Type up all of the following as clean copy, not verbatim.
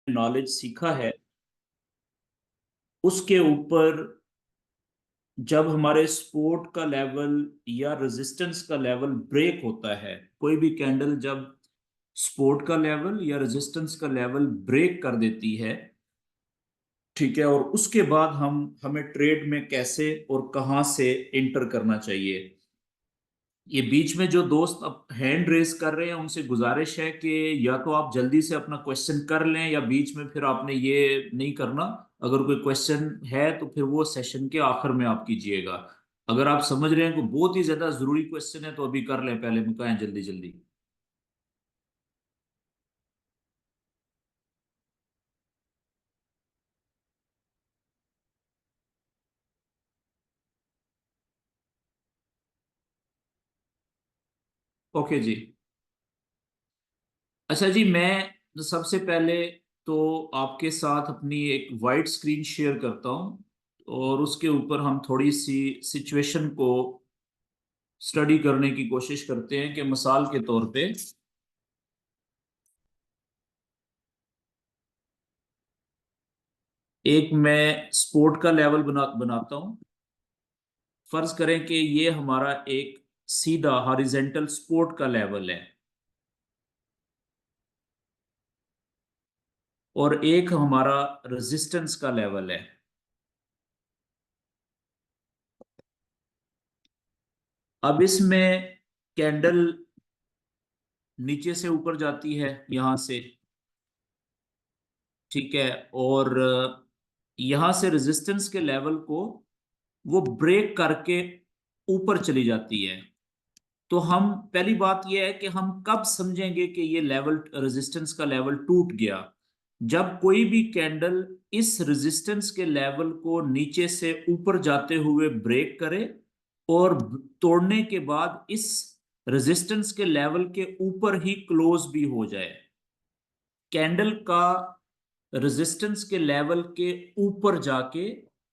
Knowledge सीखा है उसके ऊपर जब हमारे सपोर्ट का लेवल या रेजिस्टेंस का लेवल ब्रेक होता है, कोई भी कैंडल जब सपोर्ट का लेवल या रेजिस्टेंस का लेवल ब्रेक कर देती है, ठीक है, और उसके बाद हम हमें ट्रेड में कैसे और कहां से इंटर करना चाहिए। ये बीच में जो दोस्त अब हैंड रेस कर रहे हैं उनसे गुजारिश है कि या तो आप जल्दी से अपना क्वेश्चन कर लें या बीच में फिर आपने ये नहीं करना। अगर कोई क्वेश्चन है तो फिर वो सेशन के आखिर में आप कीजिएगा। अगर आप समझ रहे हैं कि बहुत ही ज्यादा जरूरी क्वेश्चन है तो अभी कर लें, पहले में कहें जल्दी जल्दी। ओके जी। अच्छा जी, मैं सबसे पहले तो आपके साथ अपनी एक वाइट स्क्रीन शेयर करता हूँ और उसके ऊपर हम थोड़ी सी सिचुएशन को स्टडी करने की कोशिश करते हैं कि मिसाल के तौर पे एक मैं स्पोर्ट का लेवल बनाता हूं। फर्ज करें कि ये हमारा एक सीधा हॉरिजेंटल सपोर्ट का लेवल है और एक हमारा रेजिस्टेंस का लेवल है। अब इसमें कैंडल नीचे से ऊपर जाती है यहां से, ठीक है, और यहां से रेजिस्टेंस के लेवल को वो ब्रेक करके ऊपर चली जाती है। तो हम पहली बात यह है कि हम कब समझेंगे कि ये लेवल रेजिस्टेंस का लेवल टूट गया। जब कोई भी कैंडल इस रेजिस्टेंस के लेवल को नीचे से ऊपर जाते हुए ब्रेक करे और तोड़ने के बाद इस रेजिस्टेंस के लेवल के ऊपर ही क्लोज भी हो जाए। कैंडल का रेजिस्टेंस के लेवल के ऊपर जाके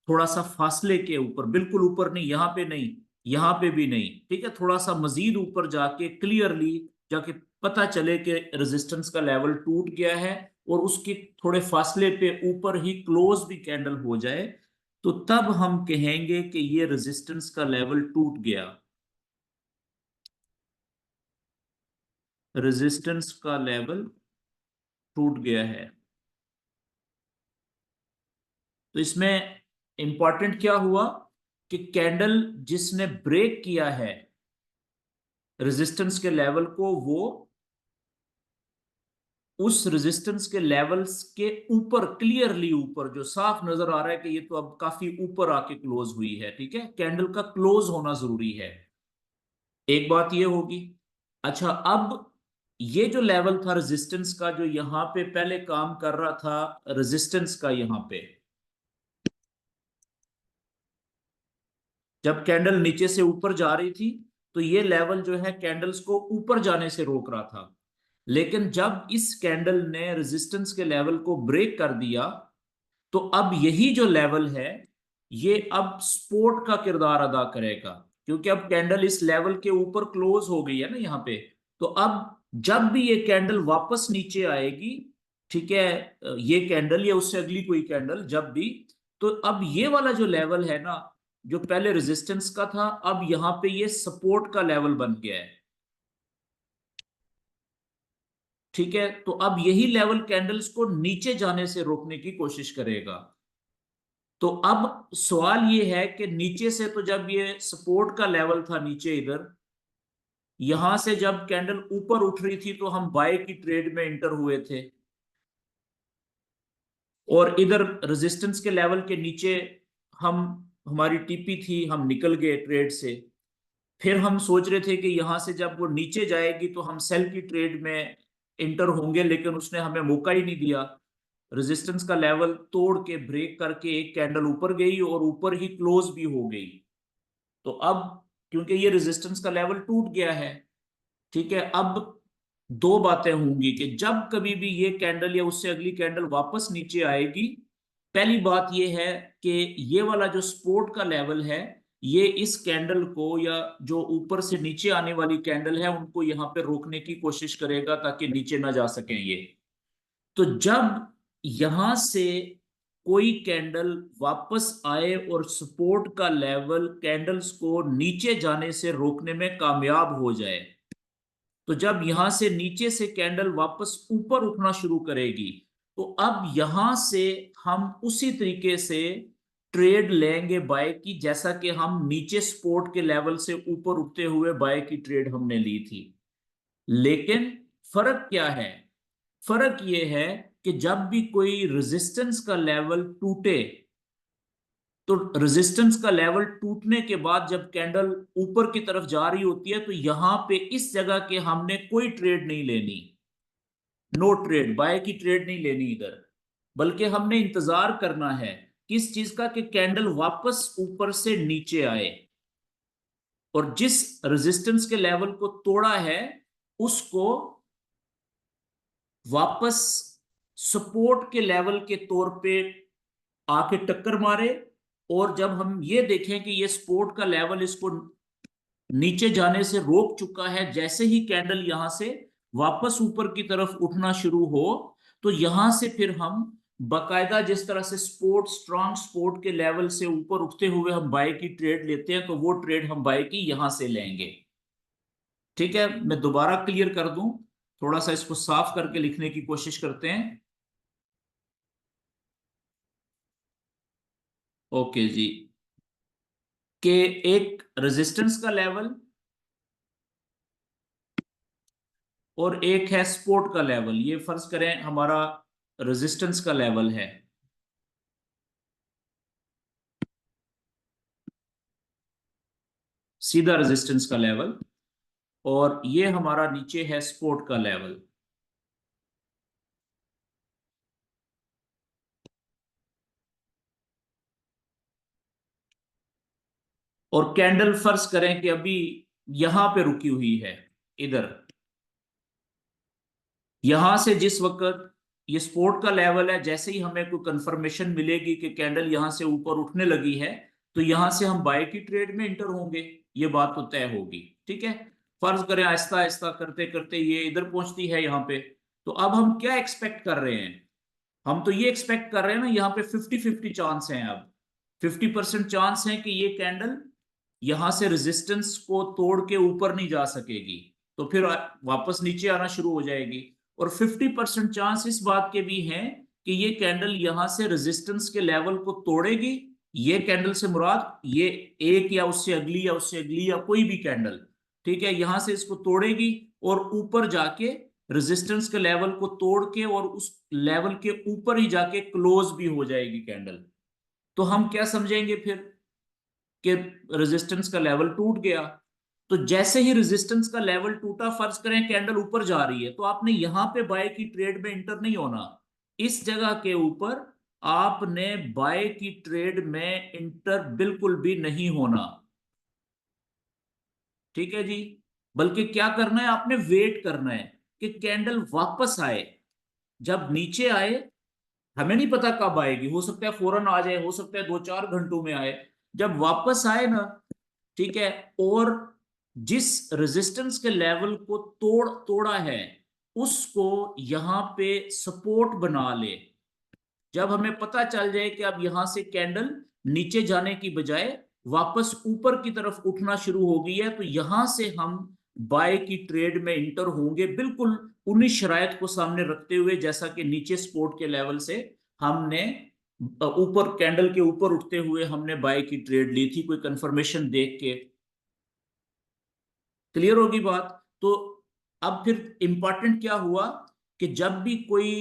थोड़ा सा फासले के ऊपर, बिल्कुल ऊपर नहीं, यहां पे नहीं, यहां पे भी नहीं, ठीक है, थोड़ा सा मजीद ऊपर जाके क्लियरली जाके पता चले कि रेजिस्टेंस का लेवल टूट गया है और उसके थोड़े फासले पे ऊपर ही क्लोज भी कैंडल हो जाए, तो तब हम कहेंगे कि ये रेजिस्टेंस का लेवल टूट गया। रेजिस्टेंस का लेवल टूट गया है। तो इसमें इंपॉर्टेंट क्या हुआ कि कैंडल जिसने ब्रेक किया है रेजिस्टेंस के लेवल को, वो उस रेजिस्टेंस के लेवल्स के ऊपर, क्लियरली ऊपर, जो साफ नजर आ रहा है कि ये तो अब काफी ऊपर आके क्लोज हुई है, ठीक है, कैंडल का क्लोज होना जरूरी है। एक बात ये होगी। अच्छा, अब ये जो लेवल था रेजिस्टेंस का, जो यहां पे पहले काम कर रहा था रेजिस्टेंस का, यहां पे जब कैंडल नीचे से ऊपर जा रही थी तो ये लेवल जो है कैंडल्स को ऊपर जाने से रोक रहा था। लेकिन जब इस कैंडल ने रेजिस्टेंस के लेवल को ब्रेक कर दिया तो अब यही जो लेवल है ये अब सपोर्ट का किरदार अदा करेगा, क्योंकि अब कैंडल इस लेवल के ऊपर क्लोज हो गई है ना यहाँ पे। तो अब जब भी ये कैंडल वापस नीचे आएगी, ठीक है, ये कैंडल या उससे अगली कोई कैंडल जब भी, तो अब ये वाला जो लेवल है ना, जो पहले रेजिस्टेंस का था, अब यहाँ पे ये सपोर्ट का लेवल बन गया है, ठीक है। तो अब यही लेवल कैंडल्स को नीचे जाने से रोकने की कोशिश करेगा। तो अब सवाल ये है कि नीचे से तो जब ये सपोर्ट का लेवल था नीचे इधर, यहां से जब कैंडल ऊपर उठ रही थी तो हम बाय की ट्रेड में इंटर हुए थे, और इधर रेजिस्टेंस के लेवल के नीचे हम, हमारी टीपी थी, हम निकल गए ट्रेड से। फिर हम सोच रहे थे कि यहां से जब वो नीचे जाएगी तो हम सेल की ट्रेड में इंटर होंगे, लेकिन उसने हमें मौका ही नहीं दिया। रेजिस्टेंस का लेवल तोड़ के ब्रेक करके एक कैंडल ऊपर गई और ऊपर ही क्लोज भी हो गई। तो अब क्योंकि ये रेजिस्टेंस का लेवल टूट गया है, ठीक है, अब दो बातें होंगी कि जब कभी भी ये कैंडल या उससे अगली कैंडल वापस नीचे आएगी, पहली बात ये है कि ये वाला जो सपोर्ट का लेवल है ये इस कैंडल को, या जो ऊपर से नीचे आने वाली कैंडल है उनको यहाँ पे रोकने की कोशिश करेगा ताकि नीचे ना जा सकें ये। तो जब यहां से कोई कैंडल वापस आए और सपोर्ट का लेवल कैंडल्स को नीचे जाने से रोकने में कामयाब हो जाए, तो जब यहां से नीचे से कैंडल वापस ऊपर उठना शुरू करेगी, तो अब यहां से हम उसी तरीके से ट्रेड लेंगे बाय की, जैसा कि हम नीचे सपोर्ट के लेवल से ऊपर उठते हुए बाय की ट्रेड हमने ली थी। लेकिन फर्क क्या है? फर्क यह है कि जब भी कोई रेजिस्टेंस का लेवल टूटे, तो रेजिस्टेंस का लेवल टूटने के बाद जब कैंडल ऊपर की तरफ जा रही होती है, तो यहां पे इस जगह के हमने कोई ट्रेड नहीं लेनी, नो ट्रेड, बाय की ट्रेड नहीं लेनी इधर, बल्कि हमने इंतजार करना है किस चीज का, कि कैंडल वापस ऊपर से नीचे आए और जिस रेजिस्टेंस के लेवल को तोड़ा है उसको वापस सपोर्ट के लेवल के तौर पे आके टक्कर मारे। और जब हम ये देखें कि ये सपोर्ट का लेवल इसको नीचे जाने से रोक चुका है, जैसे ही कैंडल यहां से वापस ऊपर की तरफ उठना शुरू हो, तो यहां से फिर हम बकायदा जिस तरह से स्पोर्ट स्ट्रांग सपोर्ट के लेवल से ऊपर उठते हुए हम बाय की ट्रेड लेते हैं, तो वो ट्रेड हम बाय की यहां से लेंगे। ठीक है, मैं दोबारा क्लियर कर दूं, थोड़ा सा इसको साफ करके लिखने की कोशिश करते हैं। ओके जी, के एक रेजिस्टेंस का लेवल और एक है सपोर्ट का लेवल। ये फर्ज करें हमारा रेजिस्टेंस का लेवल है, सीधा रेजिस्टेंस का लेवल, और ये हमारा नीचे है सपोर्ट का लेवल। और कैंडल फर्ज करें कि अभी यहां पे रुकी हुई है, इधर, यहां से जिस वक्त ये सपोर्ट का लेवल है, जैसे ही हमें कोई कंफर्मेशन मिलेगी कि कैंडल यहां से ऊपर उठने लगी है, तो यहां से हम बाय की ट्रेड में इंटर होंगे, ये बात तो तय होगी। ठीक है, फर्ज करें आहिस्ता आहिस्ता करते करते ये इधर पहुंचती है यहाँ पे, तो अब हम क्या एक्सपेक्ट कर रहे हैं? हम तो ये एक्सपेक्ट कर रहे हैं ना, यहाँ पे 50-50 चांस है, अब 50% चांस है कि ये कैंडल यहां से रेजिस्टेंस को तोड़ के ऊपर नहीं जा सकेगी, तो फिर वापस नीचे आना शुरू हो जाएगी। और 50% चांस इस बात के भी हैं कि ये कैंडल यहां से रेजिस्टेंस के लेवल को तोड़ेगी। ये कैंडल से मुराद ये एक या उससे अगली या उससे अगली या कोई भी कैंडल, ठीक है, यहां से इसको तोड़ेगी और ऊपर जाके रेजिस्टेंस के लेवल को तोड़ के और उस लेवल के ऊपर ही जाके क्लोज भी हो जाएगी कैंडल। तो हम क्या समझेंगे फिर कि रेजिस्टेंस का लेवल टूट गया। तो जैसे ही रेजिस्टेंस का लेवल टूटा, फर्ज करें कैंडल ऊपर जा रही है, तो आपने यहां पे बाय की ट्रेड में इंटर नहीं होना, इस जगह के ऊपर आपने बाय की ट्रेड में इंटर बिल्कुल भी नहीं होना। ठीक है जी, बल्कि क्या करना है, आपने वेट करना है कि कैंडल वापस आए। जब नीचे आए, हमें नहीं पता कब आएगी, हो सकता है फौरन आ जाए, हो सकता है 2-4 घंटों में आए। जब वापस आए ना, ठीक है, और जिस रेजिस्टेंस के लेवल को तोड़ा है उसको यहां पे सपोर्ट बना ले। जब हमें पता चल जाए कि अब यहां से कैंडल नीचे जाने की बजाय वापस ऊपर की तरफ उठना शुरू हो गई है, तो यहां से हम बाय की ट्रेड में इंटर होंगे, बिल्कुल उन्हीं शराइत को सामने रखते हुए जैसा कि नीचे सपोर्ट के लेवल से हमने ऊपर कैंडल के ऊपर उठते हुए हमने बाय की ट्रेड ली थी, कोई कंफर्मेशन देख के। क्लियर होगी बात? तो अब फिर इंपॉर्टेंट क्या हुआ कि जब भी कोई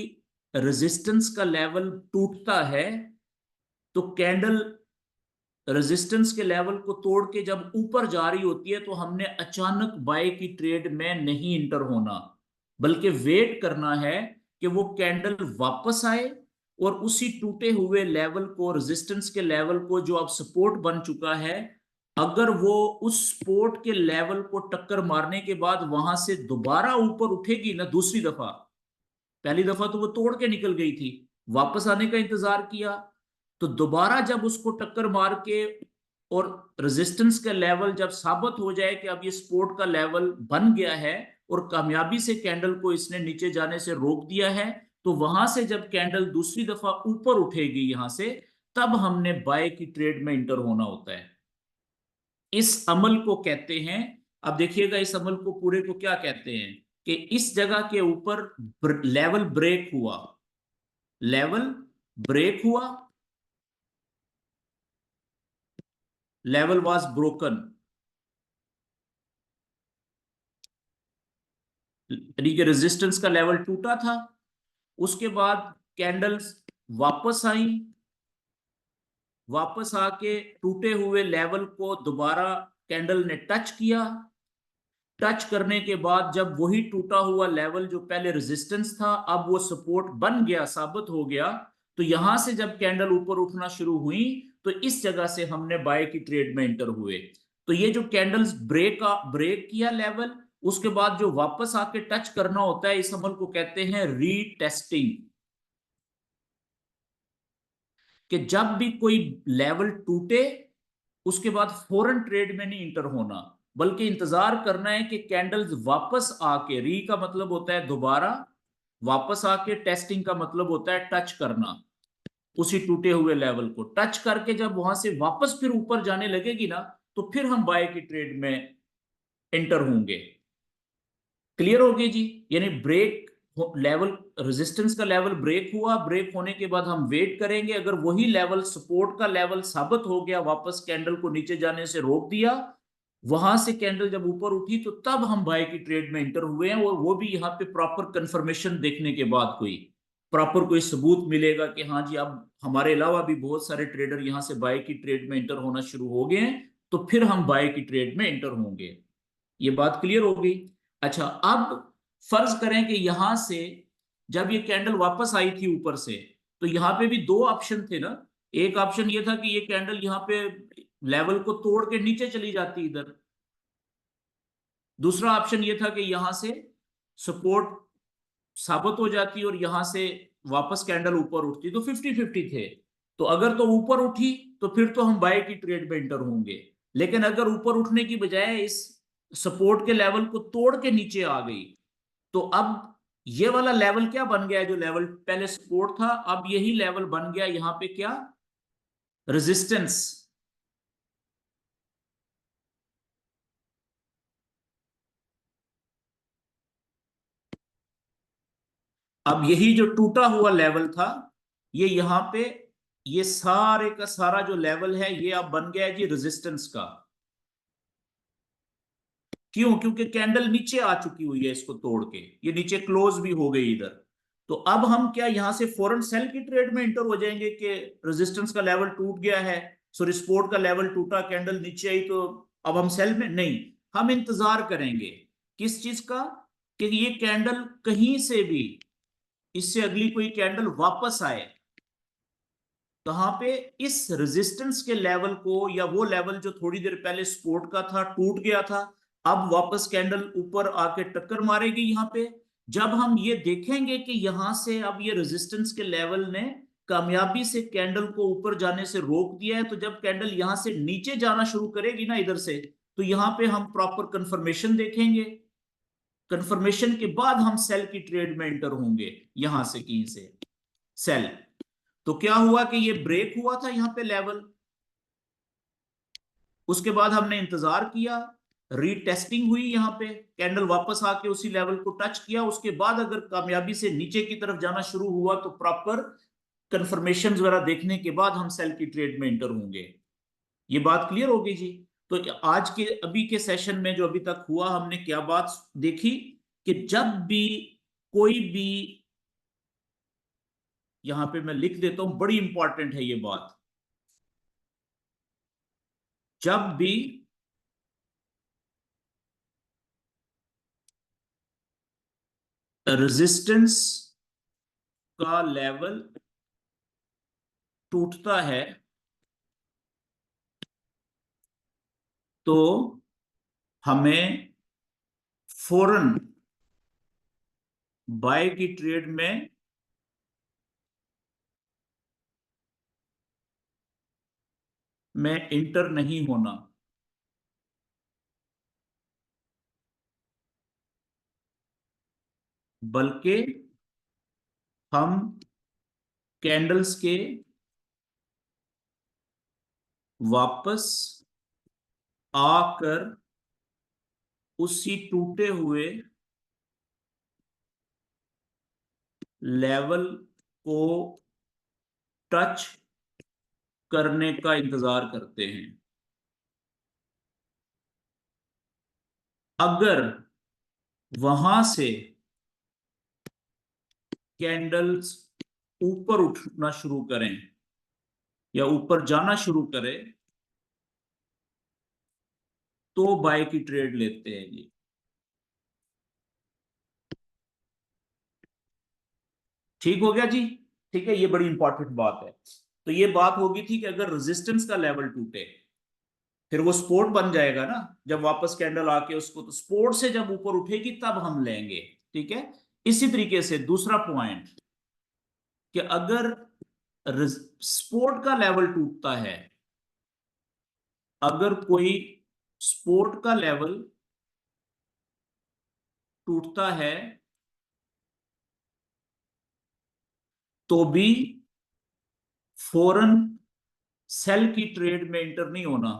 रेजिस्टेंस का लेवल टूटता है, तो कैंडल रेजिस्टेंस के लेवल को तोड़ के जब ऊपर जा रही होती है, तो हमने अचानक बाय की ट्रेड में नहीं इंटर होना, बल्कि वेट करना है कि वो कैंडल वापस आए और उसी टूटे हुए लेवल को, रेजिस्टेंस के लेवल को जो अब सपोर्ट बन चुका है, अगर वो उस सपोर्ट के लेवल को टक्कर मारने के बाद वहां से दोबारा ऊपर उठेगी ना दूसरी दफा, पहली दफा तो वो तोड़ के निकल गई थी, वापस आने का इंतजार किया, तो दोबारा जब उसको टक्कर मार के और रेजिस्टेंस का लेवल जब साबित हो जाए कि अब ये सपोर्ट का लेवल बन गया है और कामयाबी से कैंडल को इसने नीचे जाने से रोक दिया है, तो वहां से जब कैंडल दूसरी दफा ऊपर उठेगी यहां से, तब हमने बाय की ट्रेड में इंटर होना होता है। इस अमल को कहते हैं, अब देखिएगा इस अमल को पूरे को क्या कहते हैं, कि इस जगह के ऊपर लेवल ब्रेक हुआ, लेवल ब्रेक हुआ, लेवल वाज ब्रोकन, यानी कि रेजिस्टेंस का लेवल टूटा था। उसके बाद कैंडल्स वापस आई, वापस आके टूटे हुए लेवल को दोबारा कैंडल ने टच किया। टच करने के बाद जब वही टूटा हुआ लेवल जो पहले रेजिस्टेंस था, अब वो सपोर्ट बन गया, साबित हो गया, तो यहां से जब कैंडल ऊपर उठना शुरू हुई, तो इस जगह से हमने बाय की ट्रेड में एंटर हुए। तो ये जो कैंडल्स ब्रेक किया लेवल, उसके बाद जो वापस आके टच करना होता है, इस अमल को कहते हैं रीटेस्टिंग। कि जब भी कोई लेवल टूटे, उसके बाद फौरन ट्रेड में नहीं इंटर होना, बल्कि इंतजार करना है कि कैंडल्स वापस आके, री का मतलब होता है दोबारा, वापस आके टेस्टिंग का मतलब होता है टच करना, उसी टूटे हुए लेवल को टच करके जब वहां से वापस फिर ऊपर जाने लगेगी ना, तो फिर हम बाय की ट्रेड में एंटर होंगे। क्लियर हो गई जी। यानी ब्रेक लेवल, रेजिस्टेंस का लेवल ब्रेक हुआ, ब्रेक होने के बाद हम वेट करेंगे, अगर वही लेवल सपोर्ट का लेवल साबित हो गया, वापस कैंडल को नीचे जाने से रोक दिया, वहां से कैंडल जब ऊपर उठी, तो तब हम बाय की ट्रेड में एंटर हुए हैं, और वो भी यहाँ पे प्रॉपर कंफर्मेशन देखने के बाद, कोई प्रॉपर कोई सबूत मिलेगा कि हाँ जी, अब हमारे अलावा भी बहुत सारे ट्रेडर यहाँ से बाय की ट्रेड में एंटर होना शुरू हो गए हैं, तो फिर हम बाय की ट्रेड में एंटर होंगे। ये बात क्लियर हो गई। अच्छा, अब फर्ज करें कि यहां से जब ये कैंडल वापस आई थी ऊपर से, तो यहां पे भी दो ऑप्शन थे ना। एक ऑप्शन ये था कि ये कैंडल यहां पे लेवल को तोड़ के नीचे चली जाती इधर, दूसरा ऑप्शन ये था कि यहां से सपोर्ट साबित हो जाती और यहां से वापस कैंडल ऊपर उठती, तो 50-50 थे। तो अगर तो ऊपर उठी, तो फिर तो हम बाय की ट्रेड में एंटर होंगे। लेकिन अगर ऊपर उठने की बजाय इस सपोर्ट के लेवल को तोड़ के नीचे आ गई, तो अब ये वाला लेवल क्या बन गया, जो लेवल पहले सपोर्ट था, अब यही लेवल बन गया यहां पे क्या, रेजिस्टेंस। अब यही जो टूटा हुआ लेवल था, ये यहां पे, ये सारे का सारा जो लेवल है, ये अब बन गया है जी रेजिस्टेंस का। क्यों? क्योंकि कैंडल नीचे आ चुकी हुई है, इसको तोड़ के ये नीचे क्लोज भी हो गई इधर। तो अब हम क्या यहां से फौरन सेल की ट्रेड में इंटर हो जाएंगे कि रेजिस्टेंस का लेवल टूट गया है, सॉरी सपोर्ट का लेवल टूटा, कैंडल नीचे आई, तो अब हम सेल में नहीं, हम इंतजार करेंगे। किस चीज का? कि ये कैंडल कहीं से भी, इससे अगली कोई कैंडल वापस आए, कहां पे, इस रेजिस्टेंस के लेवल को, या वो लेवल जो थोड़ी देर पहले सपोर्ट का था, टूट गया था, अब वापस कैंडल ऊपर आके टक्कर मारेगी यहां पे। जब हम ये देखेंगे कि यहां से अब ये रेजिस्टेंस के लेवल ने कामयाबी से कैंडल को ऊपर जाने से रोक दिया है, तो जब कैंडल यहां से नीचे जाना शुरू करेगी ना इधर से, तो यहां पे हम प्रॉपर कंफर्मेशन देखेंगे। कंफर्मेशन के बाद हम सेल की ट्रेड में एंटर होंगे, यहां से कहीं से सेल। तो क्या हुआ कि ये ब्रेक हुआ था यहां पे लेवल, उसके बाद हमने इंतजार किया, रीटेस्टिंग हुई, यहां पे कैंडल वापस आके उसी लेवल को टच किया, उसके बाद अगर कामयाबी से नीचे की तरफ जाना शुरू हुआ, तो प्रॉपर कंफर्मेशन वगैरह देखने के बाद हम सेल की ट्रेड में एंटर होंगे। ये बात क्लियर हो गई जी। तो आज के अभी के सेशन में जो अभी तक हुआ, हमने क्या बात देखी, कि जब भी कोई भी, यहां पे मैं लिख देता हूं, बड़ी इंपॉर्टेंट है ये बात, जब भी रेजिस्टेंस का लेवल टूटता है, तो हमें फौरन बाय की ट्रेड में इंटर नहीं होना, बल्कि हम कैंडल्स के वापस आकर उसी टूटे हुए लेवल को टच करने का इंतजार करते हैं। अगर वहां से कैंडल्स ऊपर उठना शुरू करें या ऊपर जाना शुरू करें तो बाय की ट्रेड लेते हैं जी। ठीक हो गया जी। ठीक है, ये बड़ी इंपॉर्टेंट बात है। तो ये बात होगी थी कि अगर रेजिस्टेंस का लेवल टूटे फिर वो सपोर्ट बन जाएगा ना, जब वापस कैंडल आके उसको, तो सपोर्ट से जब ऊपर उठेगी तब हम लेंगे। ठीक है। इसी तरीके से दूसरा पॉइंट कि अगर सपोर्ट का लेवल टूटता है, अगर कोई सपोर्ट का लेवल टूटता है तो भी फौरन सेल की ट्रेड में इंटर नहीं होना,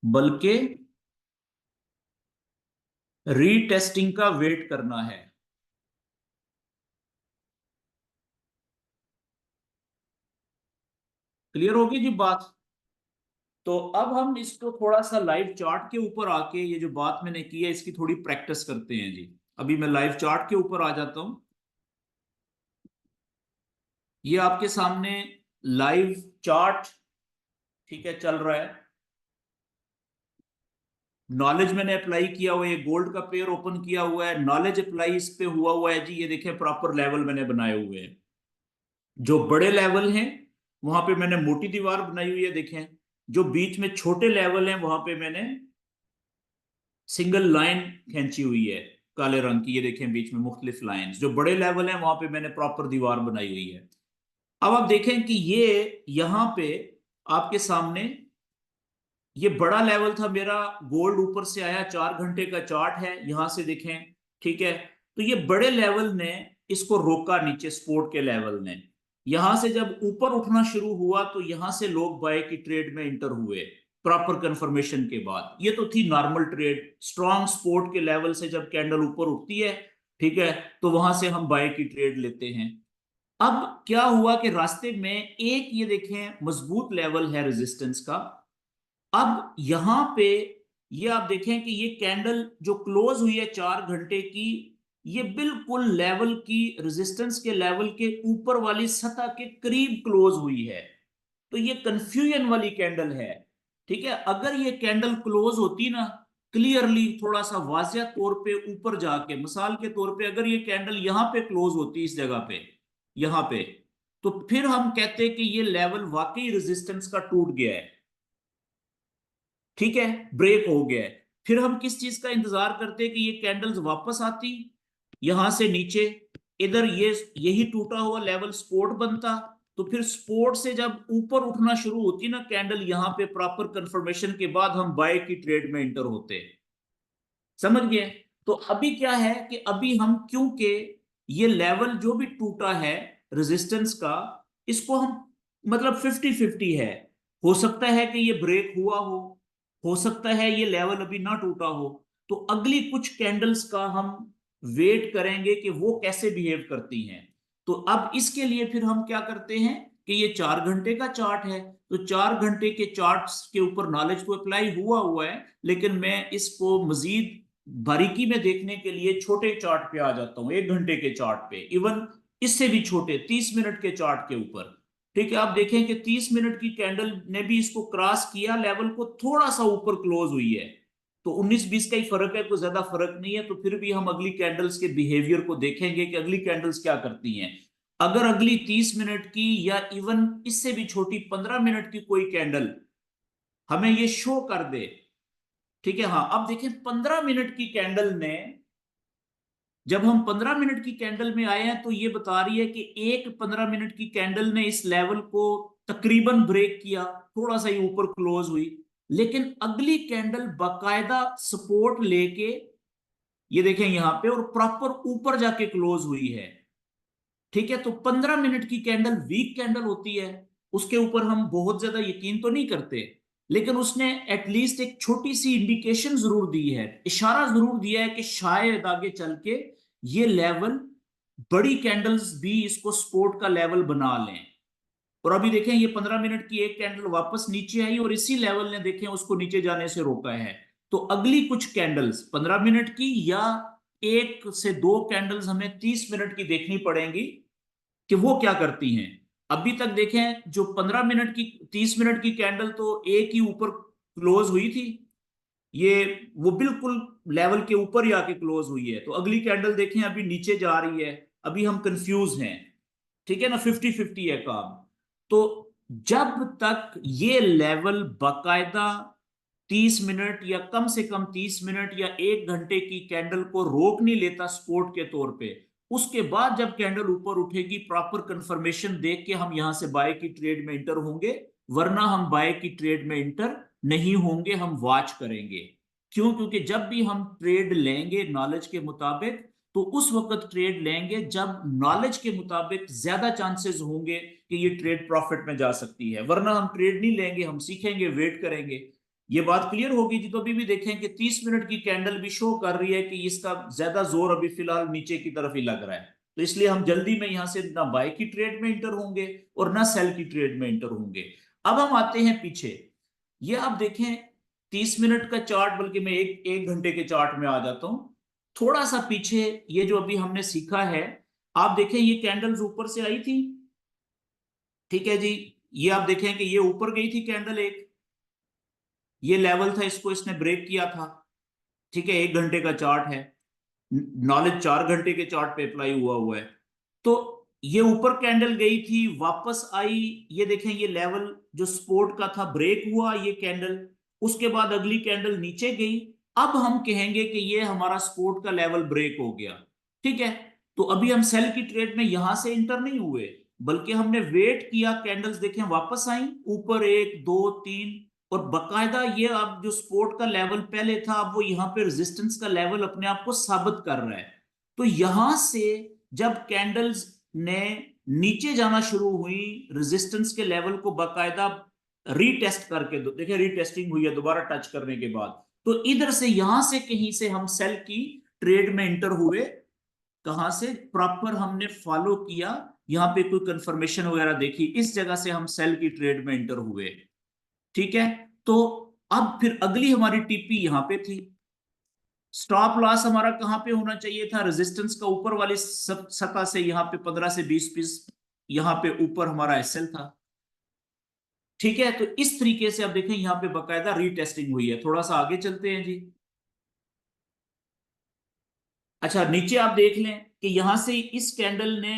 बल्कि रीटेस्टिंग का वेट करना है। क्लियर होगी जी बात। तो अब हम इसको थोड़ा सा लाइव चार्ट के ऊपर आके, ये जो बात मैंने की है इसकी थोड़ी प्रैक्टिस करते हैं जी। अभी मैं लाइव चार्ट के ऊपर आ जाता हूं। ये आपके सामने लाइव चार्ट, ठीक है, चल रहा है। नॉलेज मैंने अप्लाई किया हुआ है, गोल्ड का पेयर ओपन किया हुआ है, नॉलेज अप्लाई इस पे हुआ हुआ है जी। ये देखें प्रॉपर लेवल मैंने बनाए हुए हैं। जो बड़े लेवल हैं वहां पे मैंने मोटी दीवार बनाई हुई है, देखें। जो बीच में छोटे लेवल हैं वहां पे मैंने सिंगल लाइन खींची हुई है काले रंग की। ये देखें बीच में मुख्तलिफ लाइंस। जो बड़े लेवल हैं वहां पे मैंने प्रॉपर दीवार बनाई हुई है। अब आप देखें कि ये यहां पे आपके सामने ये बड़ा लेवल था मेरा। गोल्ड ऊपर से आया, 4 घंटे का चार्ट है, यहां से देखें। ठीक है। तो ये बड़े लेवल ने इसको रोका नीचे, स्पोर्ट के लेवल ने। यहां से जब ऊपर उठना शुरू हुआ तो यहां से लोग बाय की ट्रेड में इंटर हुए प्रॉपर कंफर्मेशन के बाद। ये तो थी नॉर्मल ट्रेड, स्ट्रॉन्ग सपोर्ट के लेवल से जब कैंडल ऊपर उठती है, ठीक है, तो वहां से हम बाय की ट्रेड लेते हैं। अब क्या हुआ कि रास्ते में एक, ये देखें, मजबूत लेवल है रेजिस्टेंस का। अब यहां पे ये आप देखें कि ये कैंडल जो क्लोज हुई है 4 घंटे की, ये बिल्कुल लेवल की, रेजिस्टेंस के लेवल के ऊपर वाली सतह के करीब क्लोज हुई है। तो ये कंफ्यूजन वाली कैंडल है। ठीक है। अगर ये कैंडल क्लोज होती ना, क्लियरली थोड़ा सा वाजिया तौर पे ऊपर जाके, मिसाल के तौर पे अगर ये कैंडल यहां पे क्लोज होती इस जगह पे, यहां पे, तो फिर हम कहते कि ये लेवल वाकई रेजिस्टेंस का टूट गया है। ठीक है, ब्रेक हो गया है। फिर हम किस चीज का इंतजार करते कि ये कैंडल्स वापस आती यहां से नीचे, इधर ये यही टूटा हुआ लेवल सपोर्ट बनता। तो फिर सपोर्ट से जब ऊपर उठना शुरू होती ना कैंडल, यहां पे प्रॉपर कंफर्मेशन के बाद हम बाय की ट्रेड में इंटर होते। समझ गए। तो अभी क्या है कि अभी हम, क्योंकि ये लेवल जो भी टूटा है रेजिस्टेंस का, इसको हम, मतलब 50-50 है। हो सकता है कि ये ब्रेक हुआ हो सकता है ये लेवल अभी ना टूटा हो। तो अगली कुछ कैंडल्स का हम वेट करेंगे कि वो कैसे बिहेव करती हैं। तो अब इसके लिए फिर हम क्या करते हैं कि ये 4 घंटे का चार्ट है, तो 4 घंटे के चार्ट्स के ऊपर नॉलेज तो अप्लाई हुआ हुआ है, लेकिन मैं इसको मजीद बारीकी में देखने के लिए छोटे चार्ट पे आ जाता हूँ, 1 घंटे के चार्ट पे, इवन इससे भी छोटे 30 मिनट के चार्ट के ऊपर। ठीक है। आप देखें कि 30 मिनट की कैंडल ने भी इसको क्रॉस किया, लेवल को थोड़ा सा ऊपर क्लोज हुई है। तो 19-20 का ही फर्क है, कोई ज्यादा फर्क नहीं है। तो फिर भी हम अगली कैंडल्स के बिहेवियर को देखेंगे कि अगली कैंडल्स क्या करती हैं। अगर अगली 30 मिनट की या इवन इससे भी छोटी 15 मिनट की कोई कैंडल हमें ये शो कर दे, ठीक है, हाँ, अब देखिए 15 मिनट की कैंडल ने, जब हम 15 मिनट की कैंडल में आए हैं तो ये बता रही है कि एक 15 मिनट की कैंडल ने इस लेवल को तकरीबन ब्रेक किया, थोड़ा सा ही ऊपर क्लोज हुई। लेकिन अगली कैंडल बाकायदा सपोर्ट लेके, ये देखें यहां पे, और प्रॉपर ऊपर जाके क्लोज हुई है। ठीक है, तो 15 मिनट की कैंडल वीक कैंडल होती है, उसके ऊपर हम बहुत ज्यादा यकीन तो नहीं करते, लेकिन उसने एटलीस्ट एक छोटी सी इंडिकेशन जरूर दी है, इशारा जरूर दिया है कि शायद आगे चल के ये लेवल, बड़ी कैंडल्स भी इसको सपोर्ट का लेवल बना लें। और अभी देखें ये 15 मिनट की एक कैंडल वापस नीचे आई और इसी लेवल ने देखें उसको नीचे जाने से रोका है। तो अगली कुछ कैंडल्स 15 मिनट की या एक से दो कैंडल्स हमें 30 मिनट की देखनी पड़ेंगी कि वो क्या करती हैं। अभी तक देखें जो 15 मिनट की, 30 मिनट की कैंडल तो एक ही ऊपर क्लोज हुई थी, ये वो बिल्कुल लेवल के ऊपर ही आके क्लोज हुई है। तो अगली कैंडल देखें अभी नीचे जा रही है, अभी हम कंफ्यूज हैं। ठीक है ना, 50-50 है काम। तो जब तक ये लेवल बाकायदा 30 मिनट या कम से कम 30 मिनट या 1 घंटे की कैंडल को रोक नहीं लेता सपोर्ट के तौर पे, उसके बाद जब कैंडल ऊपर उठेगी प्रॉपर कंफर्मेशन देख के हम यहां से बाय की ट्रेड में इंटर होंगे, वरना हम बाय की ट्रेड में इंटर नहीं होंगे, हम वॉच करेंगे। क्यों? क्योंकि जब भी हम ट्रेड लेंगे नॉलेज के मुताबिक, तो उस वक्त ट्रेड लेंगे जब नॉलेज के मुताबिक ज्यादा चांसेस होंगे कि ये ट्रेड प्रॉफिट में जा सकती है, वरना हम ट्रेड नहीं लेंगे, हम सीखेंगे, वेट करेंगे। ये बात क्लियर होगी जी? तो अभी भी देखें कि 30 मिनट की कैंडल भी शो कर रही है कि इसका ज्यादा जोर अभी फिलहाल नीचे की तरफ ही लग रहा है, तो इसलिए हम जल्दी में यहां से ना बाय की ट्रेड में इंटर होंगे और ना सेल की ट्रेड में इंटर होंगे। अब हम आते हैं पीछे, ये आप देखें 30 मिनट का चार्ट, बल्कि मैं एक एक घंटे के चार्ट में आ जाता हूं थोड़ा सा पीछे। ये जो अभी हमने सीखा है, आप देखें ये कैंडल्स ऊपर से आई थी, ठीक है जी, ये आप देखें कि ये ऊपर गई थी कैंडल एक, ये लेवल था, इसको इसने ब्रेक किया था। ठीक है, 1 घंटे का चार्ट है, नॉलेज 4 घंटे के चार्ट पे अप्लाई हुआ हुआ है। तो ये ऊपर कैंडल गई थी, वापस आई, ये देखें ये लेवल जो सपोर्ट का था ब्रेक हुआ ये कैंडल, उसके बाद अगली कैंडल नीचे गई। अब हम कहेंगे कि ये हमारा सपोर्ट का लेवल ब्रेक हो गया। ठीक है, तो अभी हम सेल की ट्रेड में यहां से इंटर नहीं हुए, बल्कि हमने वेट किया, कैंडल्स देखें वापस आई ऊपर, 1 2 3, और बकायदा ये अब जो सपोर्ट का लेवल पहले था, अब वो यहाँ पे रेजिस्टेंस का लेवल अपने आप को साबित कर रहा है। तो यहां से जब कैंडल्स ने नीचे जाना शुरू हुई, रेजिस्टेंस के लेवल को बकायदा रीटेस्ट करके, देखिए रीटेस्टिंग हुई है दोबारा टच करने के बाद, तो इधर से यहां से कहीं से हम सेल की ट्रेड में इंटर हुए। कहां से? प्रॉपर हमने फॉलो किया, यहां पे कोई कंफर्मेशन वगैरह देखी, इस जगह से हम सेल की ट्रेड में इंटर हुए। ठीक है, तो अब फिर अगली हमारी टीपी यहां पे थी, स्टॉप लॉस हमारा कहां पे होना चाहिए था? रेजिस्टेंस का ऊपर वाली सतह से, यहां पे 15 से 20 पीस यहां पे ऊपर हमारा एसएल था। ठीक है, तो इस तरीके से आप देखें यहां पे बकायदा रीटेस्टिंग हुई है। थोड़ा सा आगे चलते हैं जी। अच्छा, नीचे आप देख लें कि यहां से इस कैंडल ने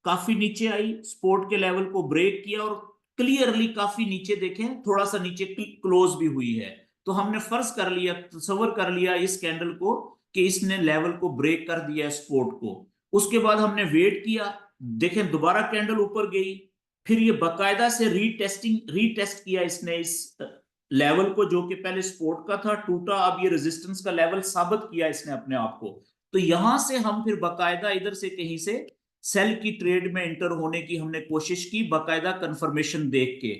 काफी नीचे आई, सपोर्ट के लेवल को ब्रेक किया और क्लियरली काफी नीचे देखें, थोड़ा सा नीचे क्लोज भी हुई है। तो हमने फर्ज कर लिया, तस्वर कर लिया इस कैंडल को कि इसने लेवल को ब्रेक कर दिया सपोर्ट को। उसके बाद हमने वेट किया, देखें दोबारा कैंडल ऊपर गई, फिर ये बकायदा से रीटेस्ट किया इसने इस लेवल को, जो कि पहले सपोर्ट का था, टूटा, अब ये रेजिस्टेंस का लेवल साबित किया इसने अपने आप को। तो यहां से हम फिर बकायदा इधर से कहीं से सेल की ट्रेड में इंटर होने की हमने कोशिश की, बकायदा कंफर्मेशन देख के।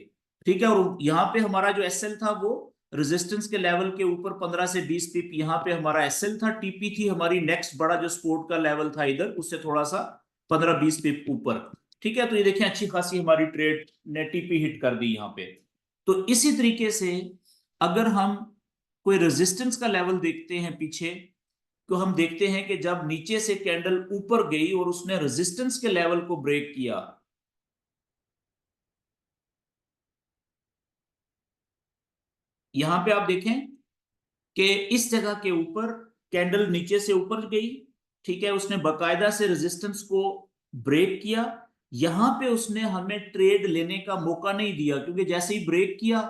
ठीक है, और यहां पे हमारा जो एसएल था वो रेजिस्टेंस के लेवल के ऊपर 15 से 20 पिप यहां पे हमारा एसएल था, टीपी थी हमारी नेक्स्ट बड़ा जो सपोर्ट का लेवल था इधर, उससे थोड़ा सा 15-20 पिप ऊपर। ठीक है, तो ये देखें अच्छी खासी हमारी ट्रेड ने टीपी हिट कर दी यहां पे। तो इसी तरीके से अगर हम कोई रेजिस्टेंस का लेवल देखते हैं पीछे, तो हम देखते हैं कि जब नीचे से कैंडल ऊपर गई और उसने रेजिस्टेंस के लेवल को ब्रेक किया, यहां पे आप देखें कि इस जगह के ऊपर कैंडल नीचे से ऊपर गई। ठीक है, उसने बकायदा से रेजिस्टेंस को ब्रेक किया, यहां पे उसने हमें ट्रेड लेने का मौका नहीं दिया, क्योंकि जैसे ही ब्रेक किया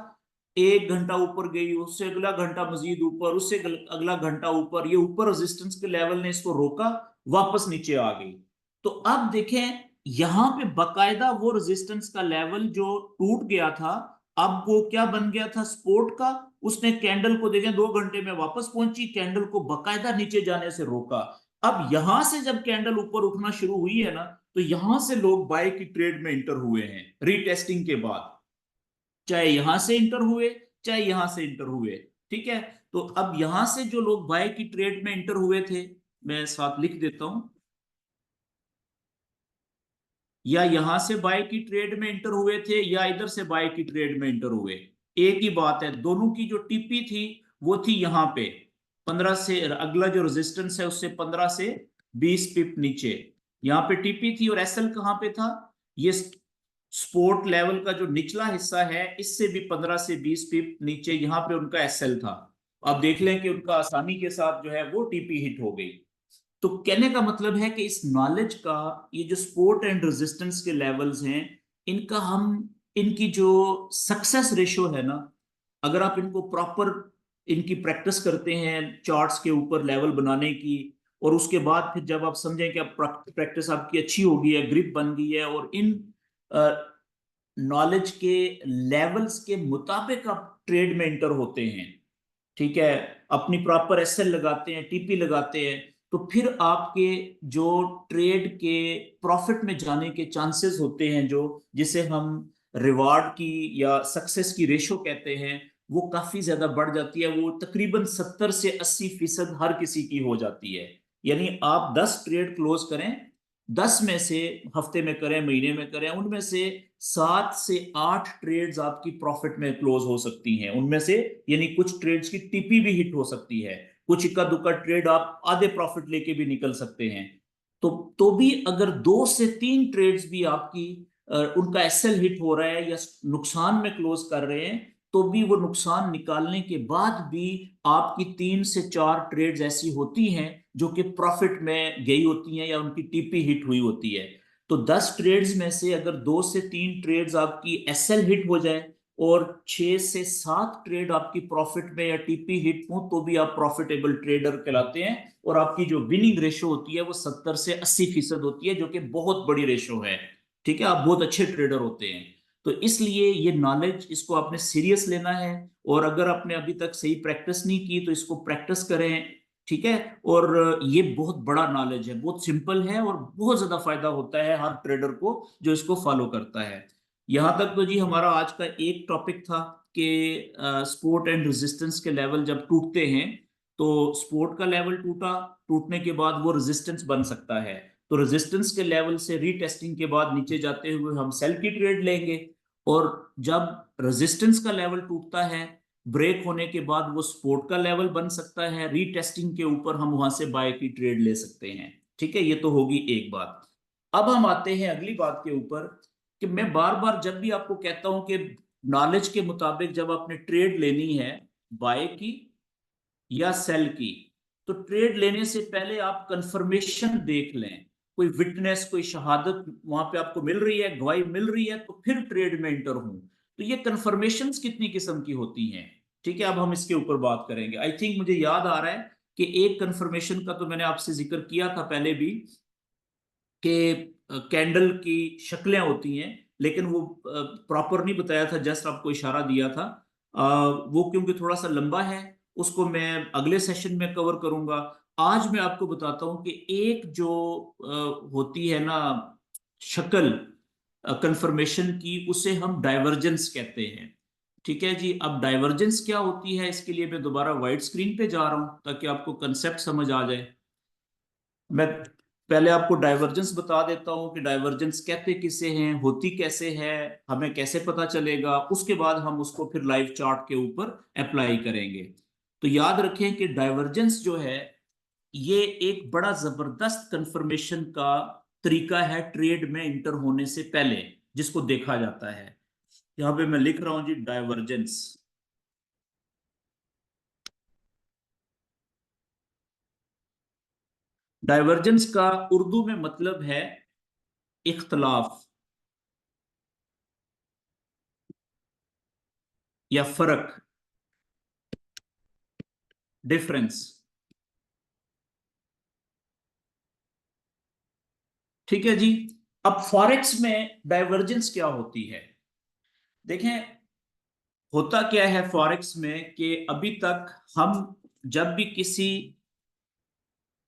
1 घंटा ऊपर गई, उससे अगला घंटा मजीद ऊपर, उससे अगला घंटा ऊपर, ये ऊपर रेजिस्टेंस के लेवल ने इसको रोका, वापस नीचे आ गई। तो अब देखें यहां पे बकायदा वो रेजिस्टेंस का लेवल जो टूट गया था, अब वो क्या बन गया था? सपोर्ट का, उसने कैंडल को देखें 2 घंटे में वापस पहुंची, कैंडल को बकायदा नीचे जाने से रोका। अब यहां से जब कैंडल ऊपर उठना शुरू हुई है ना, तो यहां से लोग बाय की ट्रेड में इंटर हुए हैं रीटेस्टिंग के बाद, चाहे यहां से इंटर हुए चाहे यहां से इंटर हुए। ठीक है, तो अब यहां से जो लोग बाय की ट्रेड में इंटर हुए थे, मैं साथ लिख देता हूं, या यहां से बाय की ट्रेड में इंटर हुए थे या इधर से बाय की ट्रेड में इंटर हुए, एक ही बात है। दोनों की जो टीपी थी वो थी यहां पे 15 से, अगला जो रेजिस्टेंस है उससे 15 से 20 पिप नीचे यहां पे टीपी थी। और एसएल कहां पे था, ये स्पोर्ट लेवल का जो निचला हिस्सा है इससे भी 15 से 20 पिप नीचे यहां पे उनका एसएल था। आप देख लें कि उनका आसानी के साथ जो है वो टीपी हिट हो गई। तो कहने का मतलब है कि इस नॉलेज का, ये जो सपोर्ट एंड रेजिस्टेंस के लेवल्स हैं, इनका हम, इनकी जो सक्सेस रेशो है ना, अगर आप इनको प्रॉपर, इनकी प्रैक्टिस करते हैं चार्ट्स के ऊपर लेवल बनाने की, और उसके बाद फिर जब आप समझें कि आप प्रैक्टिस आपकी अच्छी हो गई है, ग्रिप बन गई है, और इन नॉलेज के लेवल्स के मुताबिक आप ट्रेड में इंटर होते हैं, ठीक है, अपनी प्रॉपर एसएल लगाते हैं, टीपी लगाते हैं, तो फिर आपके जो ट्रेड के प्रॉफिट में जाने के चांसेस होते हैं, जो जिसे हम रिवार्ड की या सक्सेस की रेशो कहते हैं, वो काफी ज्यादा बढ़ जाती है। वो तकरीबन 70 से 80% हर किसी की हो जाती है। यानी आप 10 ट्रेड क्लोज करें, 10 में से, हफ्ते में करें महीने में करें, उनमें से 7 से 8 ट्रेड्स आपकी प्रॉफिट में क्लोज हो सकती हैं उनमें से। यानी कुछ ट्रेड्स की टीपी भी हिट हो सकती है, कुछ इक्का दुक्का ट्रेड आप आधे प्रॉफिट लेके भी निकल सकते हैं। तो भी अगर 2 से 3 ट्रेड्स भी आपकी उनका एसएल हिट हो रहा है या नुकसान में क्लोज कर रहे हैं, तो भी वो नुकसान निकालने के बाद भी आपकी 3 से 4 ट्रेड्स ऐसी होती हैं जो कि प्रॉफिट में गई होती हैं या उनकी टीपी हिट हुई होती है। तो 10 ट्रेड्स में से अगर 2 से 3 ट्रेड्स आपकी एसएल हिट हो जाए और 6 से 7 ट्रेड आपकी प्रॉफिट में या टीपी हिट हो, तो भी आप प्रॉफिटेबल ट्रेडर कहलाते हैं। और आपकी जो विनिंग रेशो होती है वो 70 से 80% होती है, जो कि बहुत बड़ी रेशो है। ठीक है, आप बहुत अच्छे ट्रेडर होते हैं। तो इसलिए ये नॉलेज, इसको आपने सीरियस लेना है। और अगर आपने अभी तक सही प्रैक्टिस नहीं की तो इसको प्रैक्टिस करें। ठीक है, और ये बहुत बड़ा नॉलेज है, बहुत सिंपल है, और बहुत ज्यादा फायदा होता है हर ट्रेडर को जो इसको फॉलो करता है। यहां तक तो जी हमारा आज का एक टॉपिक था कि सपोर्ट एंड रेजिस्टेंस के लेवल जब टूटते हैं, तो सपोर्ट का लेवल टूटा, टूटने के बाद वो रेजिस्टेंस बन सकता है। तो रेजिस्टेंस के लेवल से रीटेस्टिंग के बाद नीचे जाते हुए हम सेल की ट्रेड लेंगे। और जब रेजिस्टेंस का लेवल टूटता है, ब्रेक होने के बाद वो सपोर्ट का लेवल बन सकता है, रीटेस्टिंग के ऊपर हम वहां से बाय की ट्रेड ले सकते हैं। ठीक है, ये तो होगी एक बात। अब हम आते हैं अगली बात के ऊपर, कि मैं बार बार जब भी आपको कहता हूं कि नॉलेज के मुताबिक जब आपने ट्रेड लेनी है, बाय की या सेल की, तो ट्रेड लेने से पहले आप कंफर्मेशन देख लें, कोई विटनेस, कोई शहादत वहां पे आपको मिल रही है, गवाही मिल रही है, तो फिर ट्रेड में इंटर हूं। तो ये कंफर्मेशंस कितनी किस्म की होती हैं, ठीक है, अब हम इसके ऊपर बात करेंगे। आई थिंक मुझे याद आ रहा है कि एक कंफर्मेशन का तो मैंने आपसे जिक्र किया था पहले भी, कि कैंडल की शक्लें होती हैं, लेकिन वो प्रॉपर नहीं बताया था, जस्ट आपको इशारा दिया था। वो क्योंकि थोड़ा सा लंबा है, उसको मैं अगले सेशन में कवर करूंगा। आज मैं आपको बताता हूं कि एक जो होती है ना शक्ल कंफर्मेशन की, उसे हम डाइवर्जेंस कहते हैं। ठीक है जी, अब डाइवर्जेंस क्या होती है, इसके लिए मैं दोबारा वाइट स्क्रीन पे जा रहा हूं ताकि आपको कंसेप्ट समझ आ जाए। मैं पहले आपको डाइवर्जेंस बता देता हूं कि डाइवर्जेंस कहते किसे हैं, होती कैसे है, हमें कैसे पता चलेगा, उसके बाद हम उसको फिर लाइव चार्ट के ऊपर अप्लाई करेंगे। तो याद रखें कि डाइवर्जेंस जो है, ये एक बड़ा जबरदस्त कंफर्मेशन का तरीका है ट्रेड में इंटर होने से पहले, जिसको देखा जाता है। यहां पे मैं लिख रहा हूं जी डाइवर्जेंस। डाइवर्जेंस का उर्दू में मतलब है इख्तलाफ या फर्क, डिफरेंस। ठीक है जी। अब फॉरेक्स में डाइवर्जेंस क्या होती है, देखें, होता क्या है फॉरेक्स में कि अभी तक हम जब भी किसी